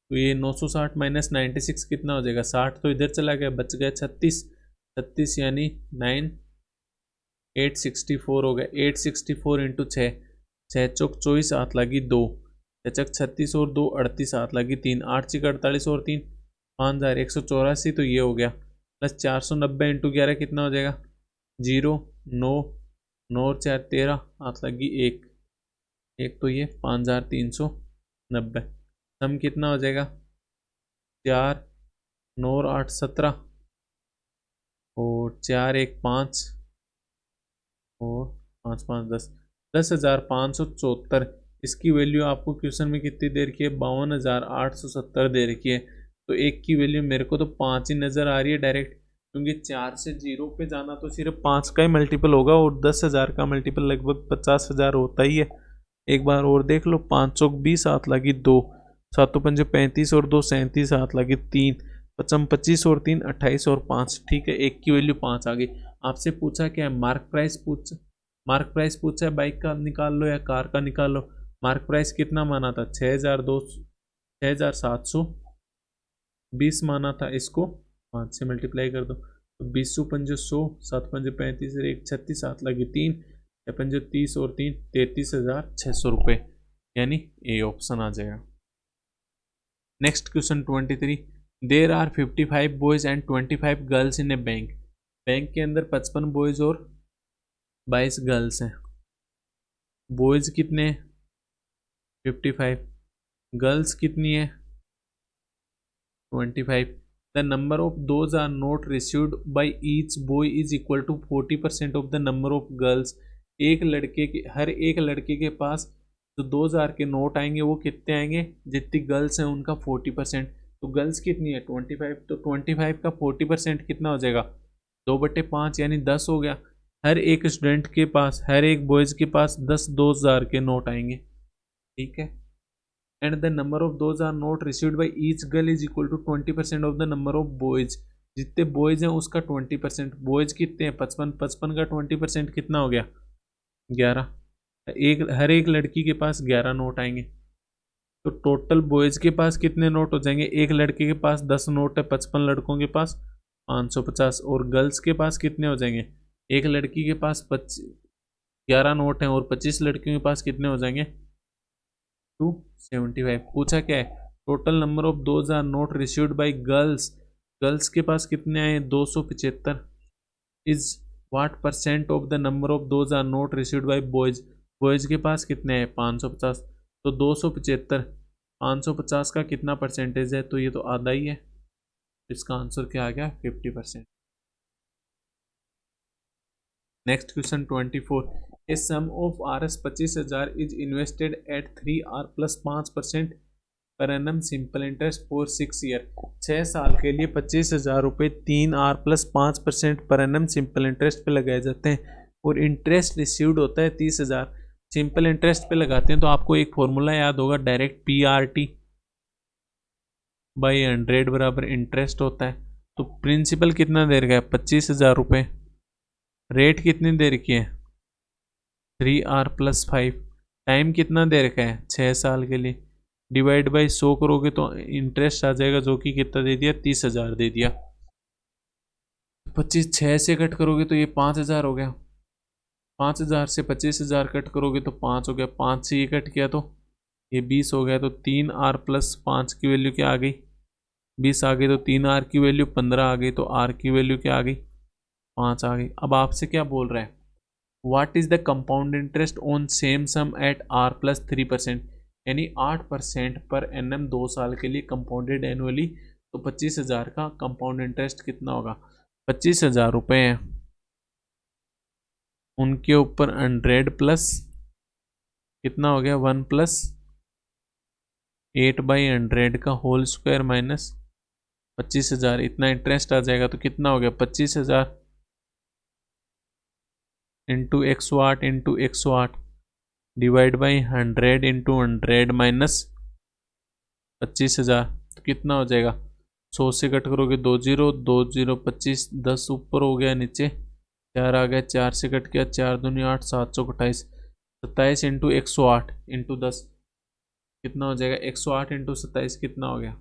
तो ये 960 माइनस 96 कितना हो जाएगा, 60 तो इधर चला गया, बच गया 36, 36 यानी 9, 864 हो गया, 864 इंटू 6, 6 चौक 24, 7 लगी 2, 6 36 और 2 38, 7 लगी 3, 8 6 48 और 3 5184, तो ये हो गया, प्लस 490 इंटू 11 कितना हो जाएगा, 0 9 9 और 4 13, 8 लगी 1, एक तो ये 5390, सम कितना हो जाएगा, 4 9 और 8 17 और 4 1 5 और 5 5 10, 10,574, इसकी वैल्यू आपको क्वेश्चन में कितनी दे रखी है, 52,870 दे रखी है। तो एक की वैल्यू मेरे को तो 5 ही नज़र आ रही है डायरेक्ट, क्योंकि 4 से 0 पे जाना तो सिर्फ 5 का ही मल्टीपल होगा, और 10,000 का मल्टीपल लगभग 50,000 होता ही है। एक बार और देख लो, 5 चौक 20, 7 लगी 2, 7 पंजे 35 और 2 37, 7 लगी 3, 55 25 और 3 28 और 5, ठीक है, एक की वैल्यू 5 आ गई। आपसे पूछा क्या है, मार्क प्राइस पूछा है, बाइक का निकाल लो या कार का निकाल लो। मार्क प्राइस कितना माना था, 6,720 माना था, इसको 5 से मल्टीप्लाई कर दो, तो 20 पंजे 100, 7 पंजे 35 और 1 36, 7 लगी 3, 6 पंजे 30 और 3 33,600 रुपये, यानी ए ऑप्शन आ जाएगा। Next question 23, there are 55 boys and 25 girls in a bank, bank के अंदर 55 बॉयज और 22 गर्ल्स हैं, बॉयज कितने हैं 55, गर्ल्स कितनी है 25, the number of those are note received by each boy is equal to 40% of the number of girls, हर एक लड़के के पास जो 2,000 के नोट आएंगे वो कितने आएंगे, जितनी गर्ल्स हैं उनका 40%, तो गर्ल्स कितनी है 25, तो 25 का 40% कितना हो जाएगा 2/5 यानी 10 हो गया। हर एक स्टूडेंट के पास, हर एक बॉयज़ के पास 10 2,000 के नोट आएंगे, ठीक है, and the number of those are note received by each girl is equal to 20% of the number of boys, जितने बॉयज हैं उसका 20%, बॉयज कितने हैं 55, 55 का 20% कितना हो गया 11, हर एक लड़की के पास 11 नोट आएंगे, तो टोटल बॉयज के पास कितने नोट हो जाएंगे, एक लड़के के पास 10 नोट है, 55 लड़कों के पास 550, और गर्ल्स के पास कितने हो जाएंगे, एक लड़की के पास 11 नोट हैं और 25 लड़कियों के पास कितने हो जाएंगे 275। पूछा क्या है, total number of those are note received by girls, girls के पास कितने आए 275, is what percent of the number of those are note received by boys, boys के पास कितने हैं 550, तो 275 550 का कितना परसेंटेज है, तो ये तो आधा ही है, इसका आंसर क्या आ गया 50%। Next question 24, a sum of Rs 25,000 is invested at 3R plus 5% per annum simple interest for 6 year, 6 साल के लिए 25,000 रुपये 3R plus 5% per annum simple interest पे लगाए जाते हैं, और इंटरेस्ट रिसीव्ड होता है 30,000, सिंपल इंटरेस्ट पे लगाते हैं तो आपको एक फॉर्मूला याद होगा, डायरेक्ट PRT बाई 100 बराबर इंटरेस्ट होता है, तो प्रिंसिपल कितना दे रखा है 25,000 रुपये, रेट कितनी दे रखी है 3R प्लस 5, टाइम कितना दे रखा है 6 साल के लिए, डिवाइड बाई 100 करोगे तो इंटरेस्ट आ जाएगा जो कि कितना दे दिया 30,000 दे दिया, 25 6 से कट करोगे तो ये 5,000 हो गया, 5,000 से 25,000 कट करोगे तो 5 हो गया, 5 से ये कट किया तो ये 20 हो गया, तो 3R प्लस 5 की वैल्यू क्या आ गई 20 आ गई, तो 3R की वैल्यू 15 आ गई, तो R की वैल्यू क्या आ गई 5 आ गई। अब आपसे क्या बोल रहा है, what is the compound interest on same sum at R plus 3%, यानी 8% पर एनम 2 साल के लिए कंपाउंडेड एनुअली, तो 25,000 का कंपाउंड इंटरेस्ट कितना होगा 25,000 रुपये हैं, उनके ऊपर 100 प्लस कितना हो गया 1 प्लस 8/100 का होल स्क्वायर माइनस 25,000, इतना इंटरेस्ट आ जाएगा, तो कितना हो गया 25,000 into 108 into 108 divide by 100 into 100 minus 25,000, तो कितना हो जाएगा 100 से कट करोगे 2 0 2 0 25, 10 ऊपर हो गया नीचे 4 आ गया, 4 से कट किया 4 दूनी 8, 7 चौक 28, 27 इंटू 108 इंटू 10 कितना हो जाएगा? 108 इंटू 27 कितना हो गया?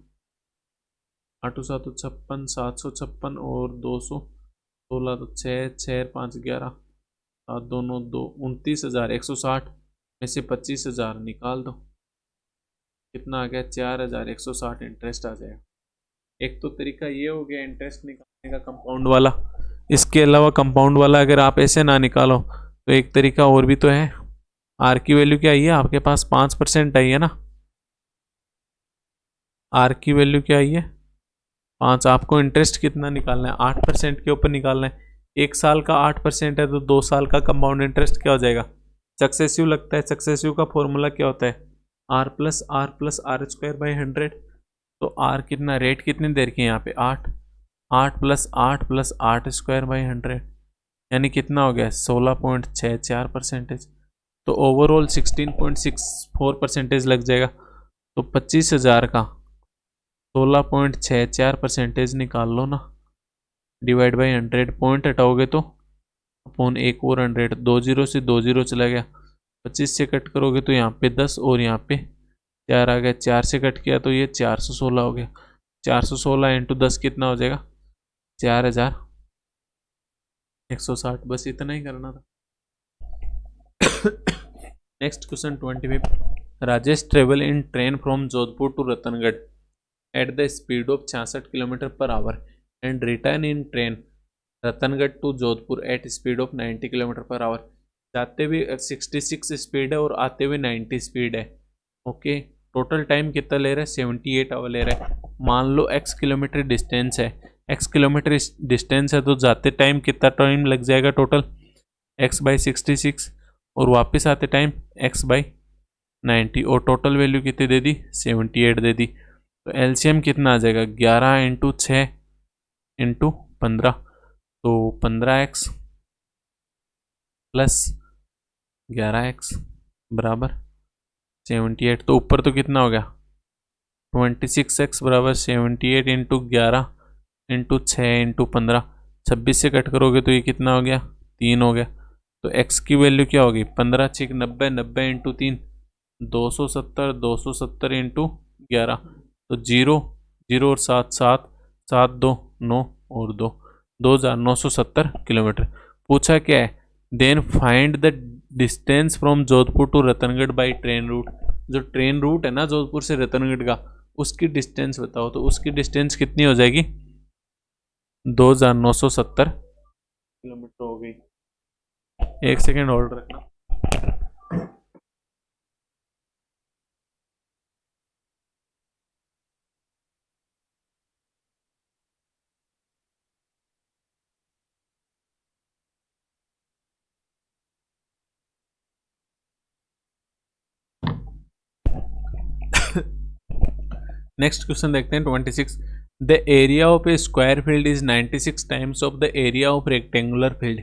8 7 56, 756 और 216 तो 6 6 5 11 7 2 9 2 29,000। 160 में से 25,000 निकाल दो, कितना आ गया? 4,160 इंटरेस्ट आ जाएगा। एक तो तरीका ये हो गया इंटरेस्ट निकालने का कंपाउंड वाला। इसके अलावा कंपाउंड वाला अगर आप ऐसे ना निकालो तो एक तरीका और भी तो है। आर की वैल्यू क्या आई है आपके पास? 5% आई है ना। आर की वैल्यू क्या आई है? 5। आपको इंटरेस्ट कितना निकालना है? 8% के ऊपर निकालना है। 1 साल का 8% है तो 2 साल का कंपाउंड इंटरेस्ट क्या हो जाएगा? सक्सेसिव लगता है। सक्सेसिव का फॉर्मूला क्या होता है? R+R+R² 100। तो आर कितना, रेट कितनी देर की है यहाँ पे? 8। 8+8+8² 100 यानी कितना हो गया? 16.64%। तो ओवरऑल 16.64% लग जाएगा। तो 25,000 का 16.64% निकाल लो ना, डिवाइड बाई 100। पॉइंट हटाओगे तो अपॉन एक और 100, 2 जीरो से 2 जीरो चला गया। 25 से कट करोगे तो यहाँ पे 10 और यहाँ पे 4 आ गया। 4 से कट किया तो ये 416 हो गया। 416 इंटू 10 कितना हो जाएगा? 4,160। बस इतना ही करना था। Next question 25। Rajesh travel in train from Jodhpur to Ratangarh at the speed of 66 kilometre per hour and return in train Ratangarh to Jodhpur at speed of 90 kilometre per hour. जाते हुए 66 स्पीड है और आते हुए 90 स्पीड है। ओके, टोटल टाइम कितना ले रहा है? 78 आवर ले रहा है। मान लो x किलोमीटर डिस्टेंस है। x किलोमीटर डिस्टेंस है तो जाते टाइम कितना टाइम लग जाएगा टोटल? x/66 और वापस आते टाइम x/90 और टोटल वैल्यू कितनी दे दी? 78 दे दी। तो एलसीएम कितना आ जाएगा? 11 इंटू 6 इंटू 15। तो 15x प्लस 11x बराबर 78। तो ऊपर तो कितना हो गया? 26x बराबर 78 इंटू 11 इंटू 6 इंटू 15। 26 से कट करोगे तो ये कितना हो गया? 3 हो गया। तो x की वैल्यू क्या होगी? 15 6 90, 90 इंटू 3 270, 270 इंटू 11। तो 0 0 और 7 7 7 2 9 और 2 2,970 किलोमीटर। पूछा क्या है? Then find the distance from Jodhpur to Ratangarh by train route. जो ट्रेन रूट है ना जोधपुर से रतनगढ़ का, उसकी डिस्टेंस बताओ। तो उसकी डिस्टेंस कितनी हो जाएगी? 2,970 किलोमीटर हो गई। एक सेकेंड होल्ड रखना। नेक्स्ट क्वेश्चन देखते हैं 26। The area of A square field is 96 times of the area of rectangular field.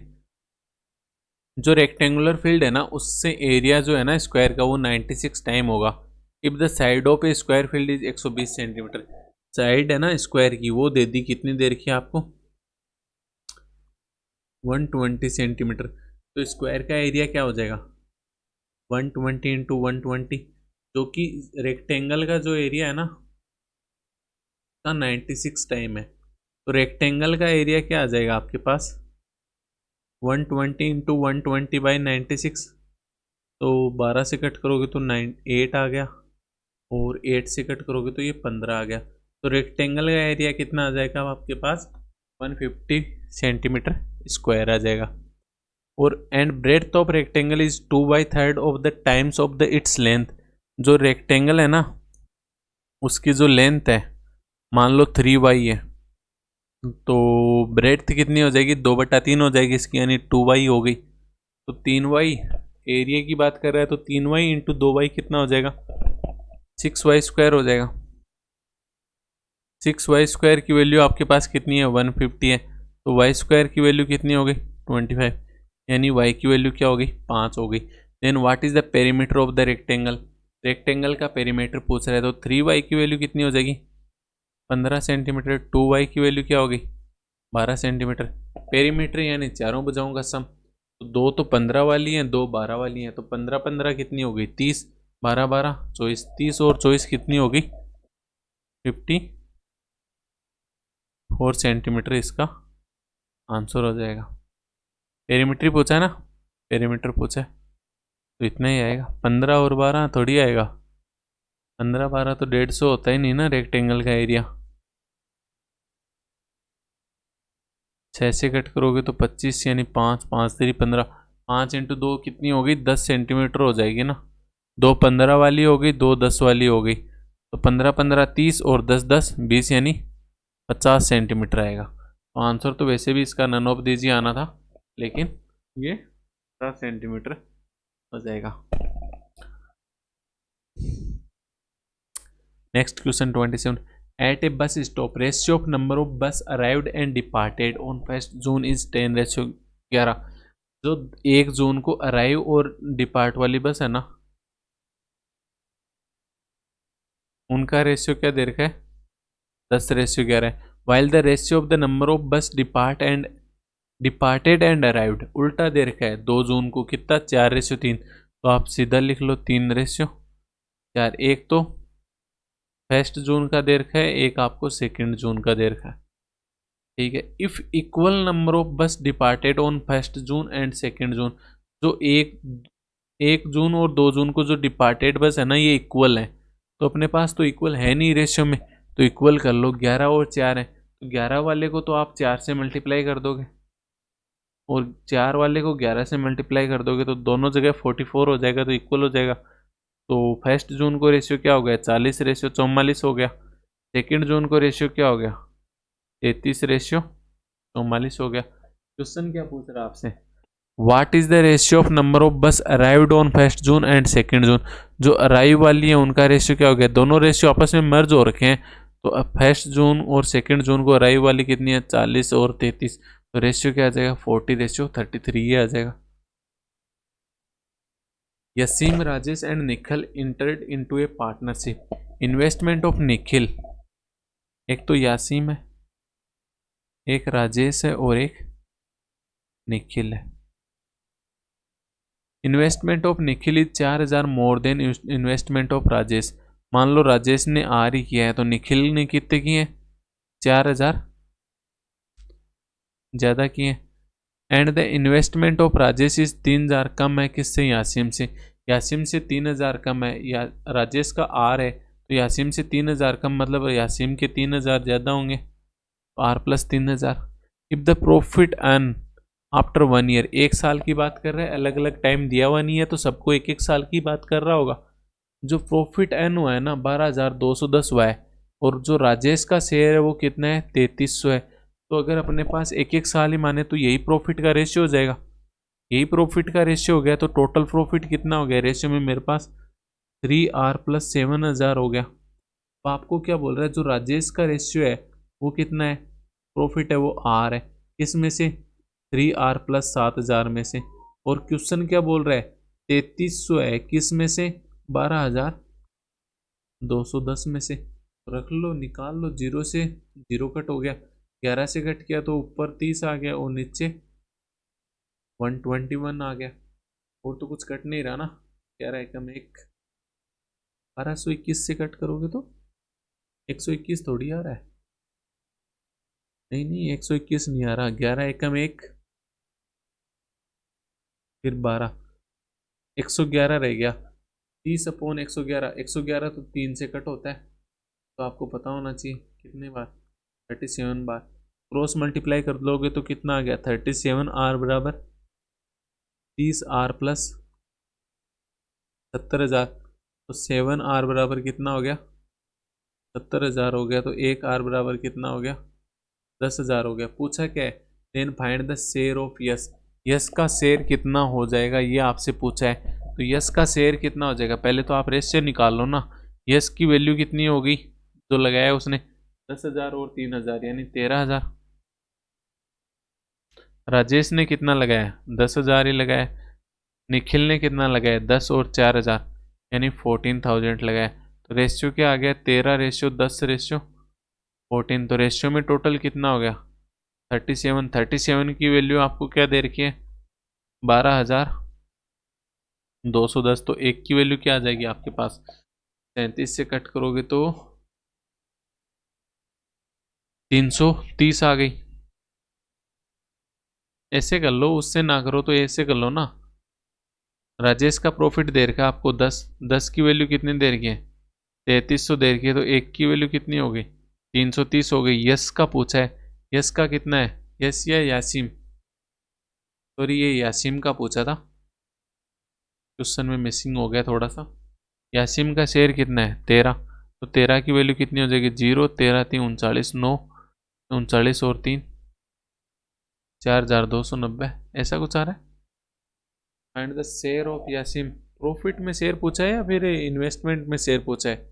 जो रेक्टेंगुलर फील्ड है ना उससे एरिया जो है ना स्क्वायर का वो 96 टाइम होगा। If the side of A square field is 120 centimetre. Side है ना स्क्वायर की वो दे दी, कितनी देर की आपको? 120 सेंटीमीटर। तो स्क्वायर का एरिया क्या हो जाएगा? 120 इंटू 120, जो कि रेक्टेंगल का जो एरिया है ना का 96 टाइम है। तो रेक्टेंगल का एरिया क्या आ जाएगा आपके पास? 120 इंटू 120 बाई 96। तो 12 से कट करोगे तो 8 आ गया और 8 से कट करोगे तो ये 15 आ गया। तो रेक्टेंगल का एरिया कितना आ जाएगा आपके पास? 150 सेंटीमीटर स्क्वायर आ जाएगा। और and breadth of rectangle is 2/3 of the times of the its length. जो रेक्टेंगल है ना उसकी जो लेंथ है मान लो 3y है, तो ब्रेड्थ कितनी हो जाएगी? 2/3 हो जाएगी इसकी, यानी 2y हो गई। तो 3y एरिया की बात कर रहा है तो 3y इंटू 2y कितना हो जाएगा? 6y² हो जाएगा। 6y² की वैल्यू आपके पास कितनी है? 150 है। तो y² की वैल्यू कितनी हो गई? 25, यानी y की वैल्यू क्या हो गई? 5 हो गई। Then what is the perimeter of the rectangle. Rectangle का पेरीमीटर पूछ रहा है तो 3y की वैल्यू कितनी हो जाएगी? 15 सेंटीमीटर। 2y की वैल्यू क्या होगी? 12 सेंटीमीटर। पेरीमीटर यानी चारों भुजाओं का सम। तो 2 तो 15 वाली हैं, 2 12 वाली हैं, तो 15 15 कितनी हो गई 30, 12 12 24, 30 और 24 कितनी होगी 54 सेंटीमीटर इसका आंसर हो जाएगा। पेरीमीटर पूछा है ना, पेरीमीटर पूछा है तो इतना ही आएगा। 15 और 12 थोड़ी आएगा, 15 12 तो 150 होता ही नहीं ना रेक्टेंगल का एरिया। 6 से कट करोगे तो 25 यानी 5 5 3 15, 5 इंटू 2 कितनी होगी 10 सेंटीमीटर हो जाएगी ना। 2 15 वाली हो गई, 2 10 वाली हो गई, तो 15 15 30 और 10 10 20 यानी 50 सेंटीमीटर आएगा। तो आंसर तो वैसे भी इसका नन ऑफ दीज ही आना था, लेकिन ये 50 सेंटीमीटर हो जाएगा। Next question 27, at a bus stop ratio of number of bus arrived and departed on 1 June is 10:11। जो 1 जून को अराइव और डिपार्ट वाली बस है ना, उनका रेशियो क्या दे रखा है 10:11। While the ratio of the number of बस डिपार्टेड एंड अराइव्ड उल्टा दे रखा है 2 जून को कितना 4:3। तो आप सीधा लिख लो 3:4। एक तो 1 जून का दे रखा है, एक आपको 2 जून का दे रखा है, ठीक है। इफ इक्वल नंबर ऑफ बस डिपार्टेड ऑन 1 जून एंड 2 जून, जो एक जून और 2 जून को जो डिपार्टेड बस है ना ये इक्वल है, तो अपने पास तो इक्वल है नहीं रेशियो में, तो इक्वल कर लो। 11 और 4 है, तो 11 वाले को तो आप 4 से मल्टीप्लाई कर दोगे और 4 वाले को 11 से मल्टीप्लाई कर दोगे, तो दोनों जगह 44 हो जाएगा, तो इक्वल हो जाएगा। तो 1 जून को रेशियो क्या हो गया 40:44 हो गया। 2 जून को रेशियो क्या हो गया 33:44 हो गया। क्वेश्चन क्या पूछ रहा है आपसे, what is the ratio of number of bus arrived on 1 June and 2 जून। जो अराइव वाली है उनका रेशियो क्या हो गया, दोनों रेशियो आपस में मर्ज हो रखे हैं, तो अब 1 जून और 2 जून को अराइव वाली कितनी है 40 और 33, तो रेशियो क्या आ जाएगा 40:33 ही आ जाएगा। Yasim Rajesh and Nikhil entered into a partnership. Investment of Nikhil, एक तो यासीम है, एक राजेश है और एक निखिल है। Investment of Nikhil is 4,000 more than investment of Rajesh. मान लो राजेश ने आर ही किया है, तो निखिल ने कितने किए 4,000 ज़्यादा किए। And the investment of Rajesh is 3,000 कम है किससे यासीम से। यासीम से 3,000 कम है, या राजेश का आर है तो यासीम से 3,000 कम, मतलब यासीम के 3,000 ज़्यादा होंगे, तो R plus 3,000। If the profit earn after 1 year, 1 साल की बात कर रहे हैं, अलग अलग टाइम दिया हुआ नहीं है तो सबको 1 1 साल की बात कर रहा होगा। जो प्रॉफिट अर्न हुआ है ना 12,210 हुआ है, और जो राजेश का शेयर है वो कितना है 3,300 है। तो अगर अपने पास 1 1 साल ही माने तो यही प्रॉफिट का रेशियो हो जाएगा, यही प्रॉफिट का रेशियो हो गया। तो टोटल प्रॉफिट कितना हो गया रेशियो में मेरे पास 3R + 7,000 हो गया। तो आपको क्या बोल रहा है, जो राजेश का रेशियो है वो कितना है, प्रॉफिट है वो R है, किस में से 3R + 7,000 में से। और क्वेश्चन क्या बोल रहा है 3,300 है, किस में से 12,210 में से। रख लो निकाल लो, 0 से 0 कट हो गया, 11 से कट किया तो ऊपर 30 आ गया और नीचे 121 आ गया, और तो कुछ कट नहीं रहा ना। 11 एकम 1, 1221 से कट करोगे तो 121 थोड़ी आ रहा है, नहीं नहीं 121 नहीं आ रहा। 11 एकम 1 फिर 12, 111 रह गया। 30/111, 111 तो 3 से कट होता है, तो आपको पता होना चाहिए कितने बार 37 बार। क्रॉस मल्टीप्लाई कर लोगे तो कितना आ गया 37R बराबर 30R + 70,000, तो 7R बराबर कितना हो गया 70,000 हो गया। तो 1R बराबर कितना हो गया 10,000 हो गया। पूछा क्या है, then find the share of यस, यस का शेयर कितना हो जाएगा ये आपसे पूछा है। तो यस का शेयर कितना हो जाएगा, पहले तो आप रेशियो निकाल लो ना। यस की वैल्यू कितनी होगी जो लगाया उसने 10,000 और 3,000 यानी 13,000। राजेश ने कितना लगाया 10,000 ही लगाया। निखिल ने कितना लगाया 10 और 4,000 यानी 14,000 लगाया। तो रेशियो क्या आ गया 13:10:14। तो रेशियो में टोटल कितना हो गया 37। 37 की वैल्यू आपको क्या दे रखी है 12,210, तो एक की वैल्यू क्या आ जाएगी आपके पास? 37 से कट करोगे तो 330 आ गई। ऐसे कर लो, उससे ना करो तो ऐसे कर लो ना। राजेश का प्रॉफिट दे रखा है आपको 10, 10 की वैल्यू कितनी दे रखी है? 3300 दे रखी है, तो एक की वैल्यू कितनी हो गई? 330 हो गई। यस का पूछा है, यस का कितना है? यस या यासीम? सॉरी, ये यासीम का पूछा था, क्वेश्चन में मिसिंग हो गया थोड़ा सा। यासीम का शेयर कितना है? 13, तो 13 की वैल्यू कितनी हो जाएगी? 0, 13 3 39, 9 39 और 3 4,290, ऐसा कुछ आ रहा है। Find the share of Yasim. Profit में शेयर पूछा है या फिर इन्वेस्टमेंट में शेयर पूछा है?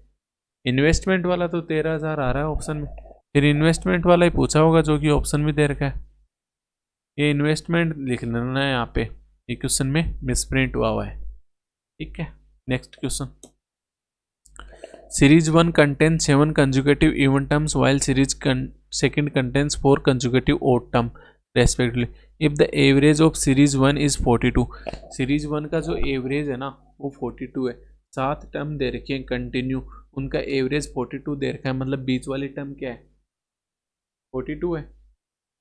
इन्वेस्टमेंट वाला तो 13,000 आ रहा है ऑप्शन में, फिर इन्वेस्टमेंट वाला ही पूछा होगा जो कि ऑप्शन में दे रखा है। ये इन्वेस्टमेंट लिख लेना है यहाँ पे, ये क्वेश्चन में मिसप्रिंट हुआ है। ठीक है, next question. Series 1 contains 7 consecutive even terms while series second contains 4 consecutive odd term respectively. If the average of series 1 is 42, series 1 का जो एवरेज है ना वो 42 है, 7 टर्म दे रखे हैं कंटिन्यू, उनका एवरेज 42 दे रखा है, मतलब बीच वाली टर्म क्या है? 42 है।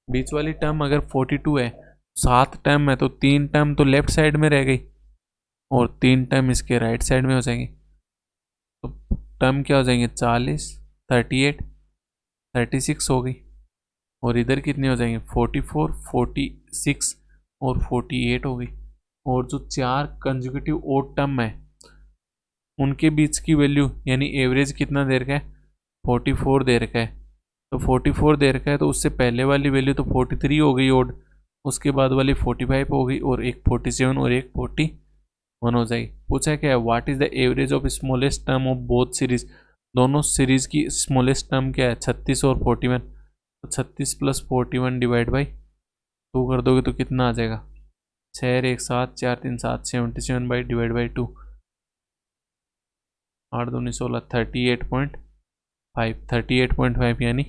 बीच वाली टर्म अगर 42 है, 7 टर्म है, तो 3 टर्म तो लेफ्ट साइड में रह गई और 3 टर्म इसके राइट साइड में हो जाएंगी। तो टर्म क्या हो जाएंगे? 40, 38, 36 हो गई, और इधर कितनी हो जाएंगे? 44, 46 और 48 हो गई। और जो 4 कंसेक्यूटिव ओड टर्म है उनके बीच की वैल्यू यानी एवरेज कितना दे रखा है? 44 दे रखा है। तो 44 दे रखा है, तो उससे पहले वाली वैल्यू तो 43 हो गई ओड, उसके बाद वाली 45 हो गई, और एक 47 और एक 41 हो जाएगी। पूछा क्या है? What is the average of smallest term of both series. दोनों सीरीज की स्मॉलेस्ट टर्म क्या है? 36 और 41, तो 36 प्लस 41 डिवाइड बाई 2 कर दोगे तो कितना आ जाएगा? 6 1 7 4 3 7 77 बाई डिवाइड बाई 2, 8 2 16, 38.5, 38.5 यानी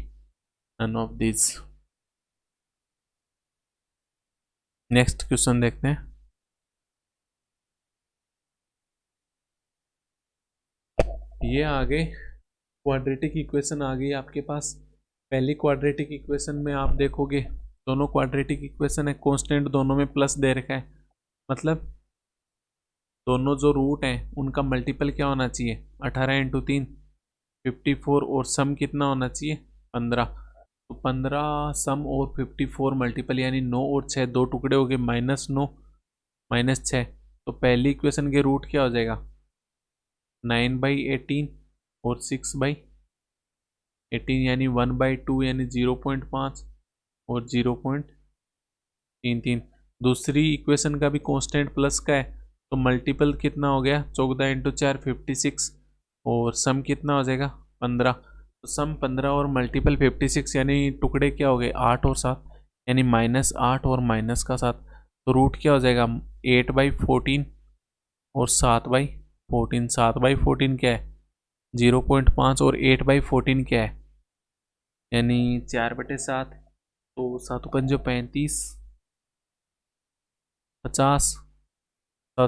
none of this. Next question देखते हैं। ये आ गए क्वाड्रेटिक इक्वेशन आ गई आपके पास। पहली क्वाड्रेटिक इक्वेशन में आप देखोगे दोनों क्वाड्रेटिक इक्वेशन है, कांस्टेंट दोनों में प्लस दे रखा है, मतलब दोनों जो रूट हैं उनका मल्टीपल क्या होना चाहिए? 18 इंटू 3 54, और सम कितना होना चाहिए? 15। तो 15 सम और 54 मल्टीपल यानी 9 और 6 दो टुकड़े हो गए, -9 -6। तो पहली इक्वेशन के रूट क्या हो जाएगा? 9/18 और 6/18 यानी 1/2 यानी 0.5 और 0.33। दूसरी इक्वेशन का भी कांस्टेंट प्लस का है, तो मल्टीपल कितना हो गया? 14 इंटू 4 56, और सम कितना हो जाएगा? 15। तो सम 15 और मल्टीपल 56 यानी टुकड़े क्या हो गए? 8 और 7 यानी -8 और माइनस का 7। तो रूट क्या हो जाएगा? 8/14 और 7/14। 7/14 क्या है? 0.5, और 8/14 क्या है? यानी 4/7। तो 7×5 = 50, 7×7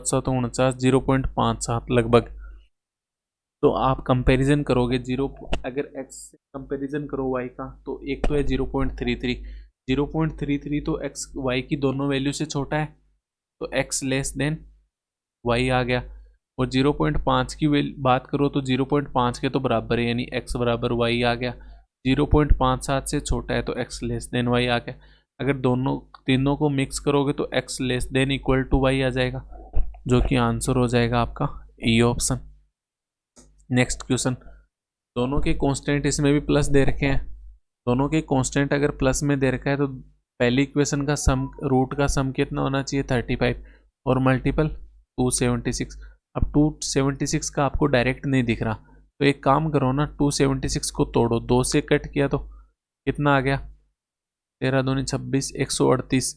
= 49, 0.57 लगभग। तो आप कंपैरिजन करोगे जीरो, अगर x से कंपैरिजन करो y का, तो एक तो है 0.33, 0.33 तो x y की दोनों वैल्यू से छोटा है, तो x लेस देन y आ गया। और 0.5 की बात करो तो 0.5 के तो बराबर है यानी x बराबर y आ गया। 0.57 से छोटा है तो x लेस देन y आ गया। अगर दोनों तीनों को मिक्स करोगे तो x less than equal to y आ जाएगा, जो कि आंसर हो जाएगा आपका ई ऑप्शन। Next question. दोनों के कांस्टेंट इसमें भी प्लस दे रखे हैं, दोनों के कांस्टेंट अगर प्लस में दे रखा है तो पहली इक्वेशन का सम, रूट का सम कितना होना चाहिए? 35, और मल्टीपल 276। अब 276 का आपको डायरेक्ट नहीं दिख रहा, तो एक काम करो ना, 276 को तोड़ो, 2 से कट किया तो कितना आ गया? 13 दूनी 26, 138।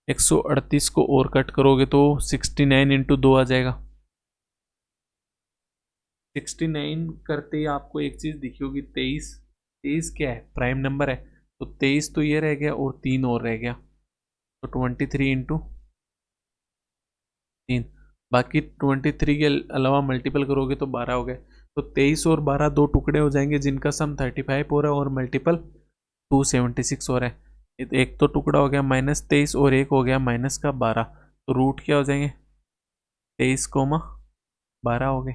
138 को और कट करोगे तो 69 इंटू 2 आ जाएगा। 69 करते ही आपको एक चीज दिखी होगी, 23। 23 क्या है? प्राइम नंबर है, तो 23 तो ये रह गया और 3 और रह गया, तो 23 इंटू 3। बाकी 23 के अलावा मल्टीपल करोगे तो 12 हो गए। तो 23 और 12 दो टुकड़े हो जाएंगे जिनका सम 35 हो रहा है और मल्टीपल 276 हो रहा है। एक तो टुकड़ा हो गया -23 और एक हो गया -12। तो रूट क्या हो जाएंगे, 23, 12 हो गए।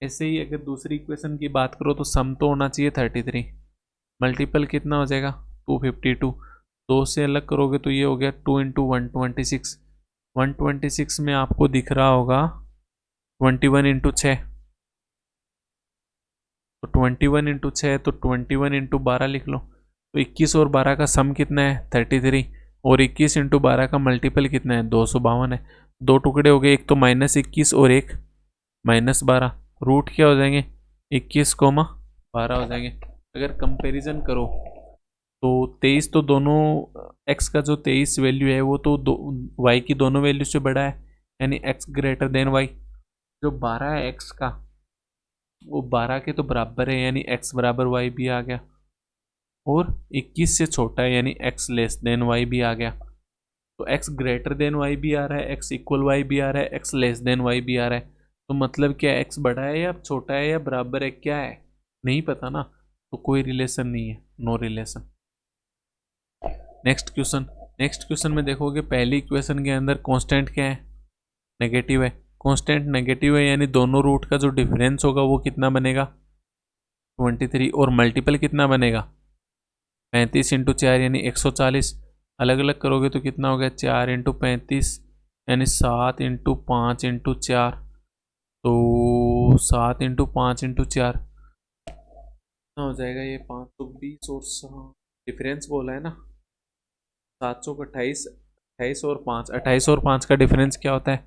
ऐसे ही अगर दूसरी इक्वेशन की बात करो तो सम तो होना चाहिए 33, मल्टीपल कितना हो जाएगा 252। 2 से अलग करोगे तो ये हो गया 2 इंटू 126। 126 में आपको दिख रहा होगा 21 इंटू 6। तो 21 इंटू 6 तो 21 इंटू 12 लिख लो। तो 21 और 12 का सम कितना है 33 और 21 इंटू 12 का मल्टीपल कितना है 252 है। दो टुकड़े हो गए, एक तो -21 और एक -12। रूट क्या हो जाएंगे 21, 12 हो जाएंगे। अगर कंपैरिजन करो तो 23 तो दोनों x का जो 23 वैल्यू है वो तो y की दोनों वैल्यू से बड़ा है, यानी x ग्रेटर देन y। जो 12 है x का वो 12 के तो बराबर है, यानी x बराबर y भी आ गया। और 21 से छोटा है यानी x लेस देन y भी आ गया। तो x ग्रेटर देन y भी आ रहा है, x इक्वल y भी आ रहा है, x लेस देन y भी आ रहा है। तो मतलब क्या x बड़ा है या छोटा है या बराबर है, क्या है नहीं पता ना, तो कोई रिलेशन नहीं है, नो रिलेशन। नेक्स्ट क्वेश्चन में देखोगे पहली इक्वेशन के अंदर कांस्टेंट क्या है, नेगेटिव है। कांस्टेंट नेगेटिव है यानी दोनों रूट का जो डिफरेंस होगा वो कितना बनेगा 23 और मल्टीपल कितना बनेगा 35 इंटू 4 यानी 140। अलग अलग करोगे तो कितना हो गया 4 इंटू 35 यानी 7 इंटू 5 इंटू 4। तो 7 इंटू 5 इंटू 4 कितना हो जाएगा ये 520 और 7 डिफरेंस बोला है ना 728। 28 और 5, 28 और 5 का डिफरेंस क्या होता है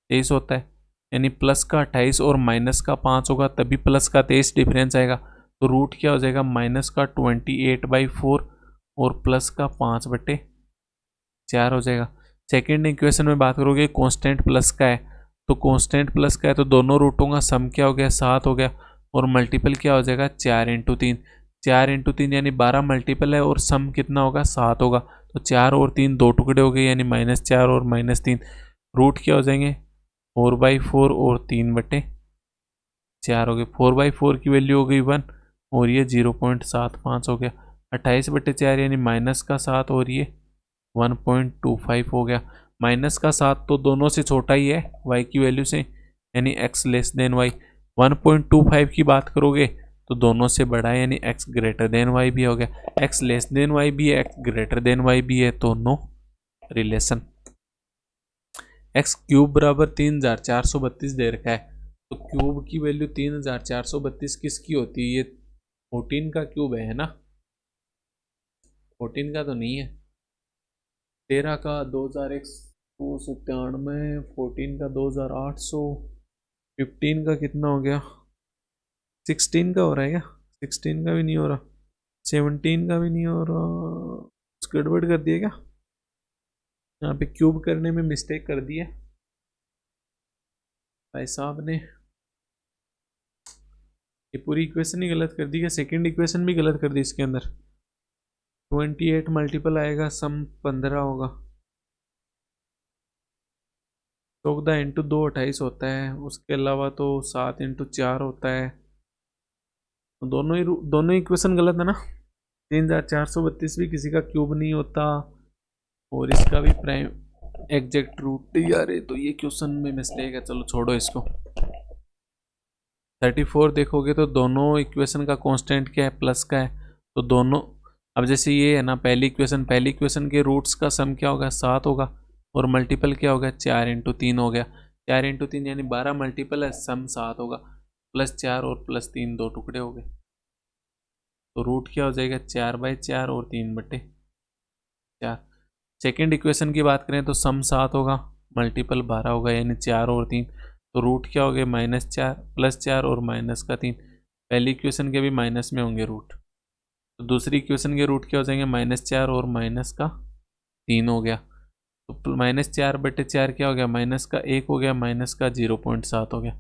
23 होता है, यानी प्लस का 28 और माइनस का 5 होगा तभी प्लस का 23 डिफरेंस आएगा। तो रूट क्या हो जाएगा माइनस का 28/4 और प्लस का 5/4 हो जाएगा। सेकेंड इक्वेशन में बात करोगे कांस्टेंट प्लस का है, तो कांस्टेंट प्लस का है तो दोनों रूटों का सम क्या हो गया 7 हो गया और मल्टीपल क्या हो जाएगा 4 इंटू 3। 4 इंटू 3 यानी 12 मल्टीपल है और सम कितना होगा 7 होगा। तो 4 और 3 दो टुकड़े हो गए यानी -4 और -3। रूट क्या हो जाएंगे 4/4 और 3/4 हो गए। 4/4 की वैल्यू हो गई 1 और ये 0.75 हो गया। 28/4 यानी -7 और ये 1.25 हो गया। -7 तो दोनों से छोटा ही है y की वैल्यू से, यानी x लेस देन y। 1.25 की बात करोगे तो दोनों से बड़ा है यानी x ग्रेटर देन y भी हो गया। x लेस देन y भी है, x ग्रेटर देन y भी है, तो नो रिलेशन। x क्यूब बराबर 3432 दे रखा है, तो क्यूब की वैल्यू 3432 किसकी होती है, ये 14 का क्यूब है ना, 14 का तो नहीं है। 13 का 2197, 14 का 2800, 15 का कितना हो गया 16 का हो रहा है क्या, 16 का भी नहीं हो रहा, 17 का भी नहीं हो रहा, कुछ गड़बड़ कर दिया क्या, यहाँ पे क्यूब करने में मिस्टेक कर दी है भाई साहब ने। ये पूरी इक्वेशन ही गलत कर दी है, सेकंड इक्वेशन भी गलत कर दी इसके अंदर। 28 मल्टीपल आएगा सम 15 होगा। 14 इंटू 2 28 होता है, उसके अलावा तो 7 इंटू 4 होता है। तो दोनों इक्वेशन गलत है ना। 3432 भी किसी का क्यूब नहीं होता और इसका भी प्राइम एग्जैक्ट रूट यार है, तो ये क्वेश्चन में मिस्टेक है, चलो छोड़ो इसको। 34 देखोगे तो दोनों इक्वेशन का कांस्टेंट क्या है प्लस का है, तो दोनों अब जैसे ये है ना पहली इक्वेशन के रूट्स का सम क्या होगा 7 होगा और मल्टीपल क्या होगा 4 इंटू 3 हो गया। 4 इंटू 3 यानी 12 मल्टीपल है, सम 7 होगा, +4 और +3 दो टुकड़े हो गए, तो रूट क्या हो जाएगा 4/4 और 3/4। सेकेंड इक्वेशन की बात करें तो सम 7 होगा, मल्टीपल 12 होगा यानी 4 और 3, तो रूट क्या हो गया -4 +4 और -3। पहली इक्वेशन के भी माइनस में होंगे रूट, तो दूसरी इक्वेशन के रूट क्या हो जाएंगे -4 और -3 हो गया। तो -4/4 क्या हो गया -1 हो गया, -0.7 हो गया।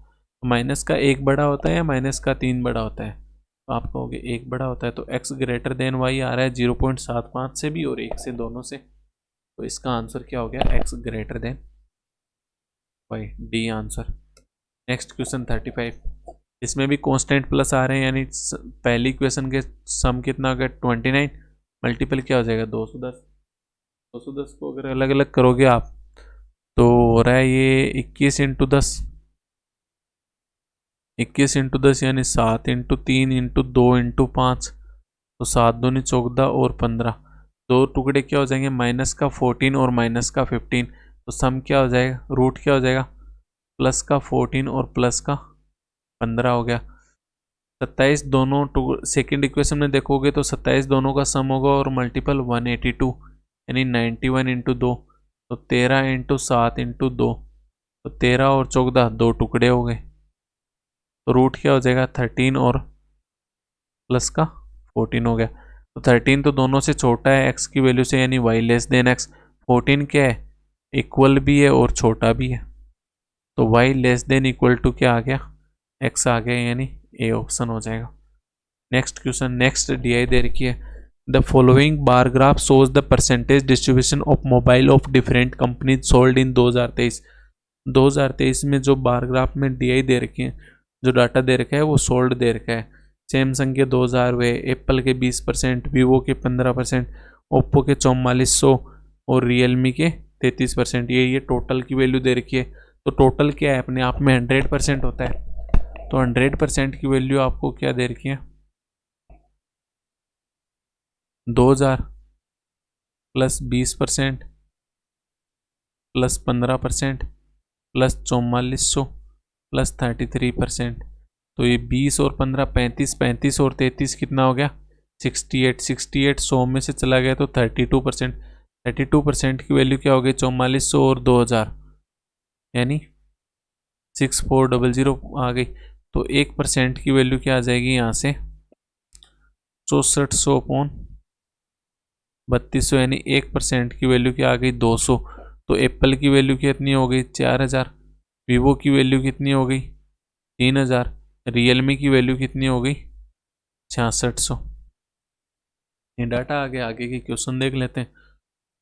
तो -1 बड़ा होता है या -3 बड़ा होता है, तो आप कहोगे 1 बड़ा होता है, तो x ग्रेटर देन y आ रहा है 0.75 से भी और 1 से, दोनों से। तो इसका आंसर क्या हो गया x greater than y, D answer. Next question 35, इसमें भी कांस्टेंट प्लस आ रहे हैं, यानी पहली क्वेश्चन के सम कितना हो गया 29, मल्टीपल क्या हो जाएगा 210। 210 को अगर अलग अलग करोगे आप तो हो रहा है ये 21 × 10, 21 × 10 यानी 7 × 3 × 2 × 5, तो 7 दूनी 14 और 15, दो टुकड़े क्या हो जाएंगे माइनस का 14 और माइनस का 15, तो सम क्या हो जाएगा, रूट क्या हो जाएगा प्लस का 14 और प्लस का 15 हो गया। 27 दोनों सेकेंड इक्वेशन में देखोगे तो 27 दोनों का सम होगा और मल्टीपल 182 यानी 91 × 2, तो 13 × 7 × 2, तो 13 और 14 दो टुकड़े हो गए, तो रूट क्या हो जाएगा 13 और प्लस का 14 हो गया। तो 13 तो दोनों से छोटा है x की वैल्यू से, यानी y लेस देन x। 14 क्या है, इक्वल भी है और छोटा भी है, तो y less than equal to क्या आ गया x आ गया, यानी ए ऑप्शन हो जाएगा। नेक्स्ट क्वेश्चन, नेक्स्ट डी दे रखी है, the following bar graph shows the percentage distribution of mobile of different companies sold in 2023। 2023 में जो बार ग्राफ में डी दे रखी है, जो डाटा दे रखा है वो सोल्ड दे रखा है। सैमसंग के 2000 हुए, एप्पल के 20%, वीवो के 15%, ओप्पो के 4400 और रियलमी के 33%। ये टोटल की वैल्यू दे रखी है। तो टोटल क्या है, अपने आप में 100% होता है, तो 100% की वैल्यू आपको क्या दे रखी है 2000 प्लस 20% प्लस 15% प्लस 4400 प्लस 33%, तो ये 20 और 15 35, 35 और 33 कितना हो गया 68, 68 100 में से चला गया तो 32%, 32% की वैल्यू क्या हो गई 4400 और 2000 यानी 6400 आ गई। तो 1% की वैल्यू क्या आ जाएगी यहाँ से 6400/3200, यानी 1% की वैल्यू क्या आ गई 200। तो एप्पल की वैल्यू कितनी हो गई 4000, वीवो की वैल्यू कितनी हो गई 3000, रियलमी की वैल्यू कितनी हो गई 6600। ये डाटा आ गया, आगे की क्वेश्चन देख लेते हैं।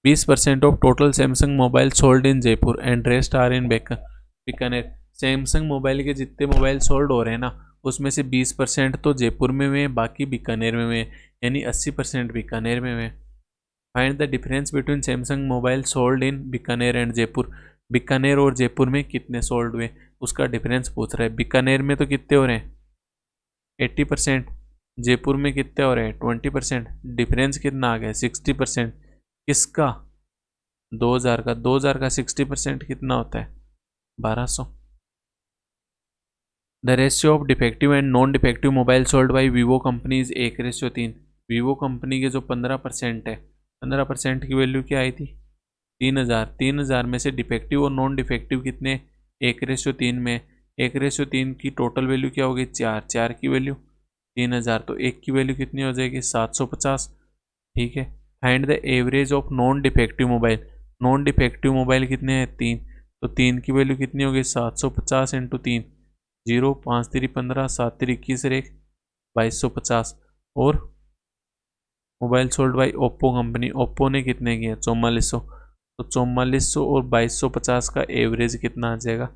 20% of total Samsung mobile sold in Jaipur and rest are in Bikaner. Samsung mobile के जितने मोबाइल सोल्ड हो रहे हैं ना, उसमें से 20% तो जयपुर में हुए, बाकी बीकानेर में हुए, यानी 80% बीकानेर में हुए। Find the difference between Samsung mobile sold in Bikaner and Jaipur. Bikaner और जयपुर में कितने सोल्ड हुए उसका डिफरेंस पूछ रहा है। बीकानेर में तो कितने हो रहे हैं 80%, जयपुर में कितने हो रहे हैं 20%, डिफरेंस कितना आ गया 60%। किसका 2000 का, 2000 का 60% कितना होता है 1200। The ratio of defective and non defective mobile sold by Vivo company is 1:3। Vivo company के जो 15% है, 15% की वैल्यू क्या आई थी 3000, 3000 में से डिफेक्टिव और नॉन डिफेक्टिव कितने 1:3 में, 1:3 की टोटल वैल्यू क्या होगी 4, 4 की वैल्यू 3000, तो 1 की वैल्यू कितनी हो जाएगी 750। ठीक है, find the average of non defective mobile. Non defective mobile कितने हैं 3, तो 3 की वैल्यू कितनी होगी 750 × 3, 0 5 3 15 7 3 21 1 2250। और mobile sold by Oppo company, Oppo ने कितने किए 4400, तो 4400 और 2250 का एवरेज कितना आ जाएगा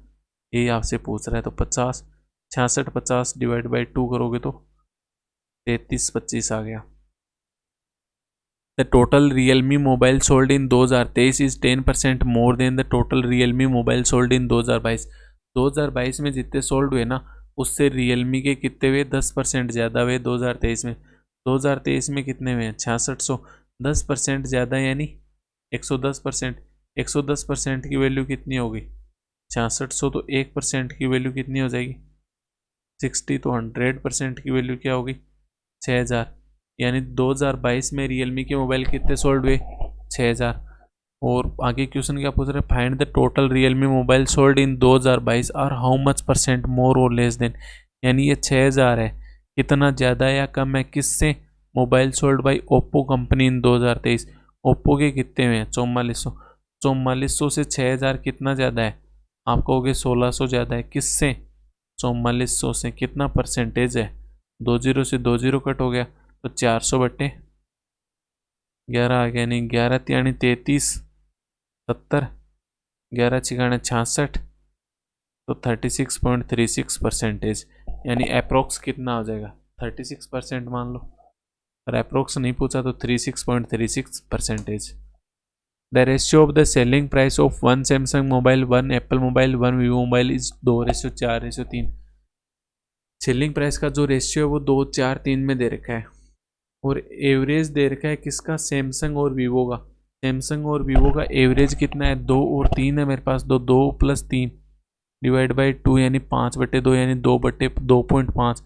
ये आपसे पूछ रहा है। तो 50, 66 50 डिवाइड बाई 2 करोगे तो 33 25 आ गया। The total Realme mobile sold in 2023 is 10% more than the total Realme mobile sold इन 2022। 2022 में जितने सोल्ड हुए ना, उससे रियलमी के कितने हुए 10% ज़्यादा हुए 2023 में। 2023 में कितने हुए 6600, 10% ज़्यादा यानी 110%। 110% की वैल्यू कितनी होगी 6600, तो 1% की वैल्यू कितनी हो जाएगी 60, तो 100% की वैल्यू क्या होगी 6000। यानी 2022 में रियलमी के मोबाइल कितने सोल्ड हुए 6000। और आगे क्वेश्चन क्या पूछ रहे हैं, find the total Realme mobile sold इन 2022 और हाउ मच परसेंट मोर और लेस देन। यानी ये 6000 है, कितना ज़्यादा या कम है किससे, mobile sold by Oppo company in 2023। Oppo के कितने में 4400, 4400 से 6000 कितना ज़्यादा है, आप कहोगे 1600 ज़्यादा है, किससे 4400 से, कितना परसेंटेज है 20 से 20 कट हो गया, तो 400/11 आ गया, नहीं 11 यानी 33 70, 11 × 66 तो 36.36%, यानी अप्रोक्स कितना हो जाएगा 36% मान लो, और अप्रोक्स नहीं पूछा तो 36.36%। The ratio of the selling price of one Samsung mobile, one Apple mobile, one Vivo mobile is 2:4:3। Selling price का जो रेशियो है वो 2:4:3 में दे रखा है, और एवरेज दे रखा है किसका, सैमसंग और वीवो का। सैमसंग और वीवो का एवरेज कितना है, 2 और 3 है मेरे पास, 2 + 3 डिवाइड बाई 2 यानी 5/2 यानी 2/2.5।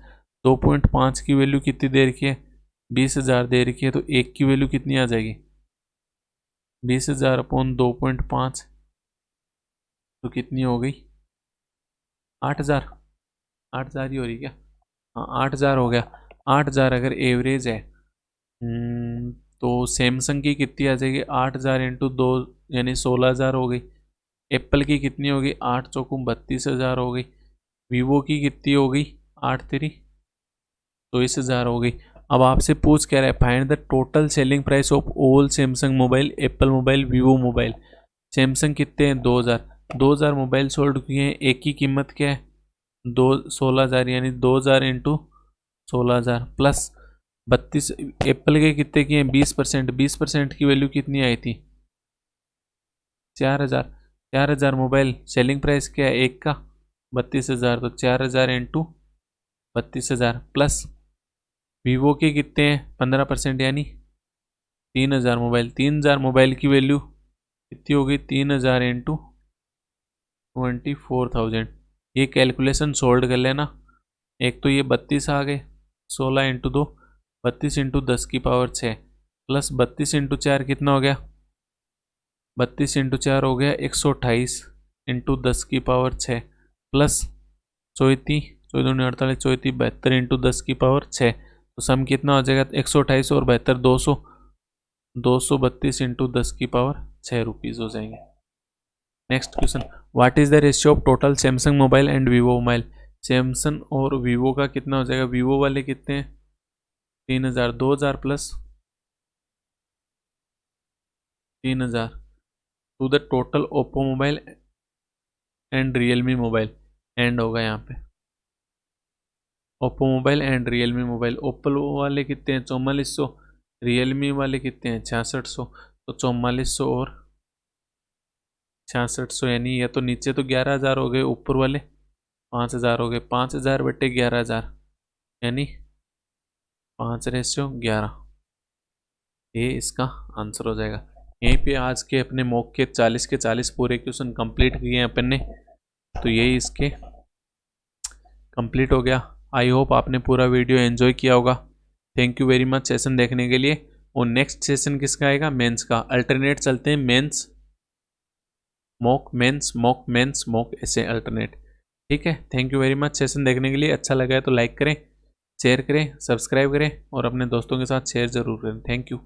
2.5 की वैल्यू कितनी दे रखी है, 20,000 दे रखी है, तो एक की वैल्यू कितनी आ जाएगी, 20,000 अपॉन 2.5, तो कितनी हो गई 8,000। 8,000 ही हो रही क्या, हाँ 8,000 हो गया। 8,000 अगर एवरेज है, तो सैमसंग की कितनी आ जाएगी, 8,000 इंटू 2 यानी 16,000 हो गई। एप्पल की कितनी होगी, 8 चौकू 32,000 हो गई। वीवो की कितनी हो गई, 8 3 24,000 हो गई। अब आपसे पूछ क्या रहा है, find the total selling price of all Samsung mobile, Apple mobile, Vivo mobile. Samsung कितने हैं, 2,000 मोबाइल सोल्ड किए हैं, एक की कीमत क्या है, 16,000 यानी 2,000 इंटू 16,000 प्लस 32। एप्पल के कितने किए हैं, 20%। 20% की वैल्यू कितनी आई थी, 4,000। 4,000 मोबाइल सेलिंग प्राइस क्या है एक का, 32,000, तो 4,000 इंटू 32,000 प्लस वीवो के कितने हैं 15% यानी 3,000 मोबाइल। 3,000 मोबाइल की वैल्यू कितनी होगी, 3,000 इंटू 24,000। ये कैलकुलेशन सोल्व कर लेना। एक तो ये 32 आ गए, 16 इंटू 2 32 इंटू 10 की पावर 6 प्लस 32 इंटू 4 कितना हो गया, 32 इंटू 4 हो गया 128 इंटू 10 की पावर 6 प्लस 34 14 48 34 72 इंटू 10 की पावर 6। तो सम कितना हो जाएगा, 128 और 72 200, 232 इंटू 10 की पावर 6 रुपीज़ हो जाएंगे। Next question, what is the ratio of total Samsung mobile and Vivo mobile. Samsung और वीवो का कितना हो जाएगा, वीवो वाले कितने हैं 3,000, 2,000 plus 3,000 to the total Oppo mobile and Realme mobile. And होगा यहाँ पे Oppo mobile and Realme mobile. Oppo वाले कितने हैं 4400, रियलमी वाले कितने हैं 6600, तो 4400 और 6600 यानी या तो नीचे तो 11,000 हो गए, ऊपर वाले 5,000 हो गए। 5,000 बटे 11,000 यानी 5:11। ये इसका आंसर हो जाएगा। यहीं पे आज के अपने मॉक के 40 के 40 पूरे क्वेश्चन कंप्लीट किए हैं अपन ने, तो यही इसके कंप्लीट हो गया। आई होप आपने पूरा वीडियो एंजॉय किया होगा। Thank you very much session देखने के लिए। और नेक्स्ट सेशन किसका आएगा, मेंस का। अल्टरनेट चलते हैं, mains mock mains mock mains mock, ऐसे अल्टरनेट। ठीक है, thank you very much session देखने के लिए। अच्छा लगा है तो लाइक करें, शेयर करें, सब्सक्राइब करें और अपने दोस्तों के साथ शेयर जरूर करें। Thank you.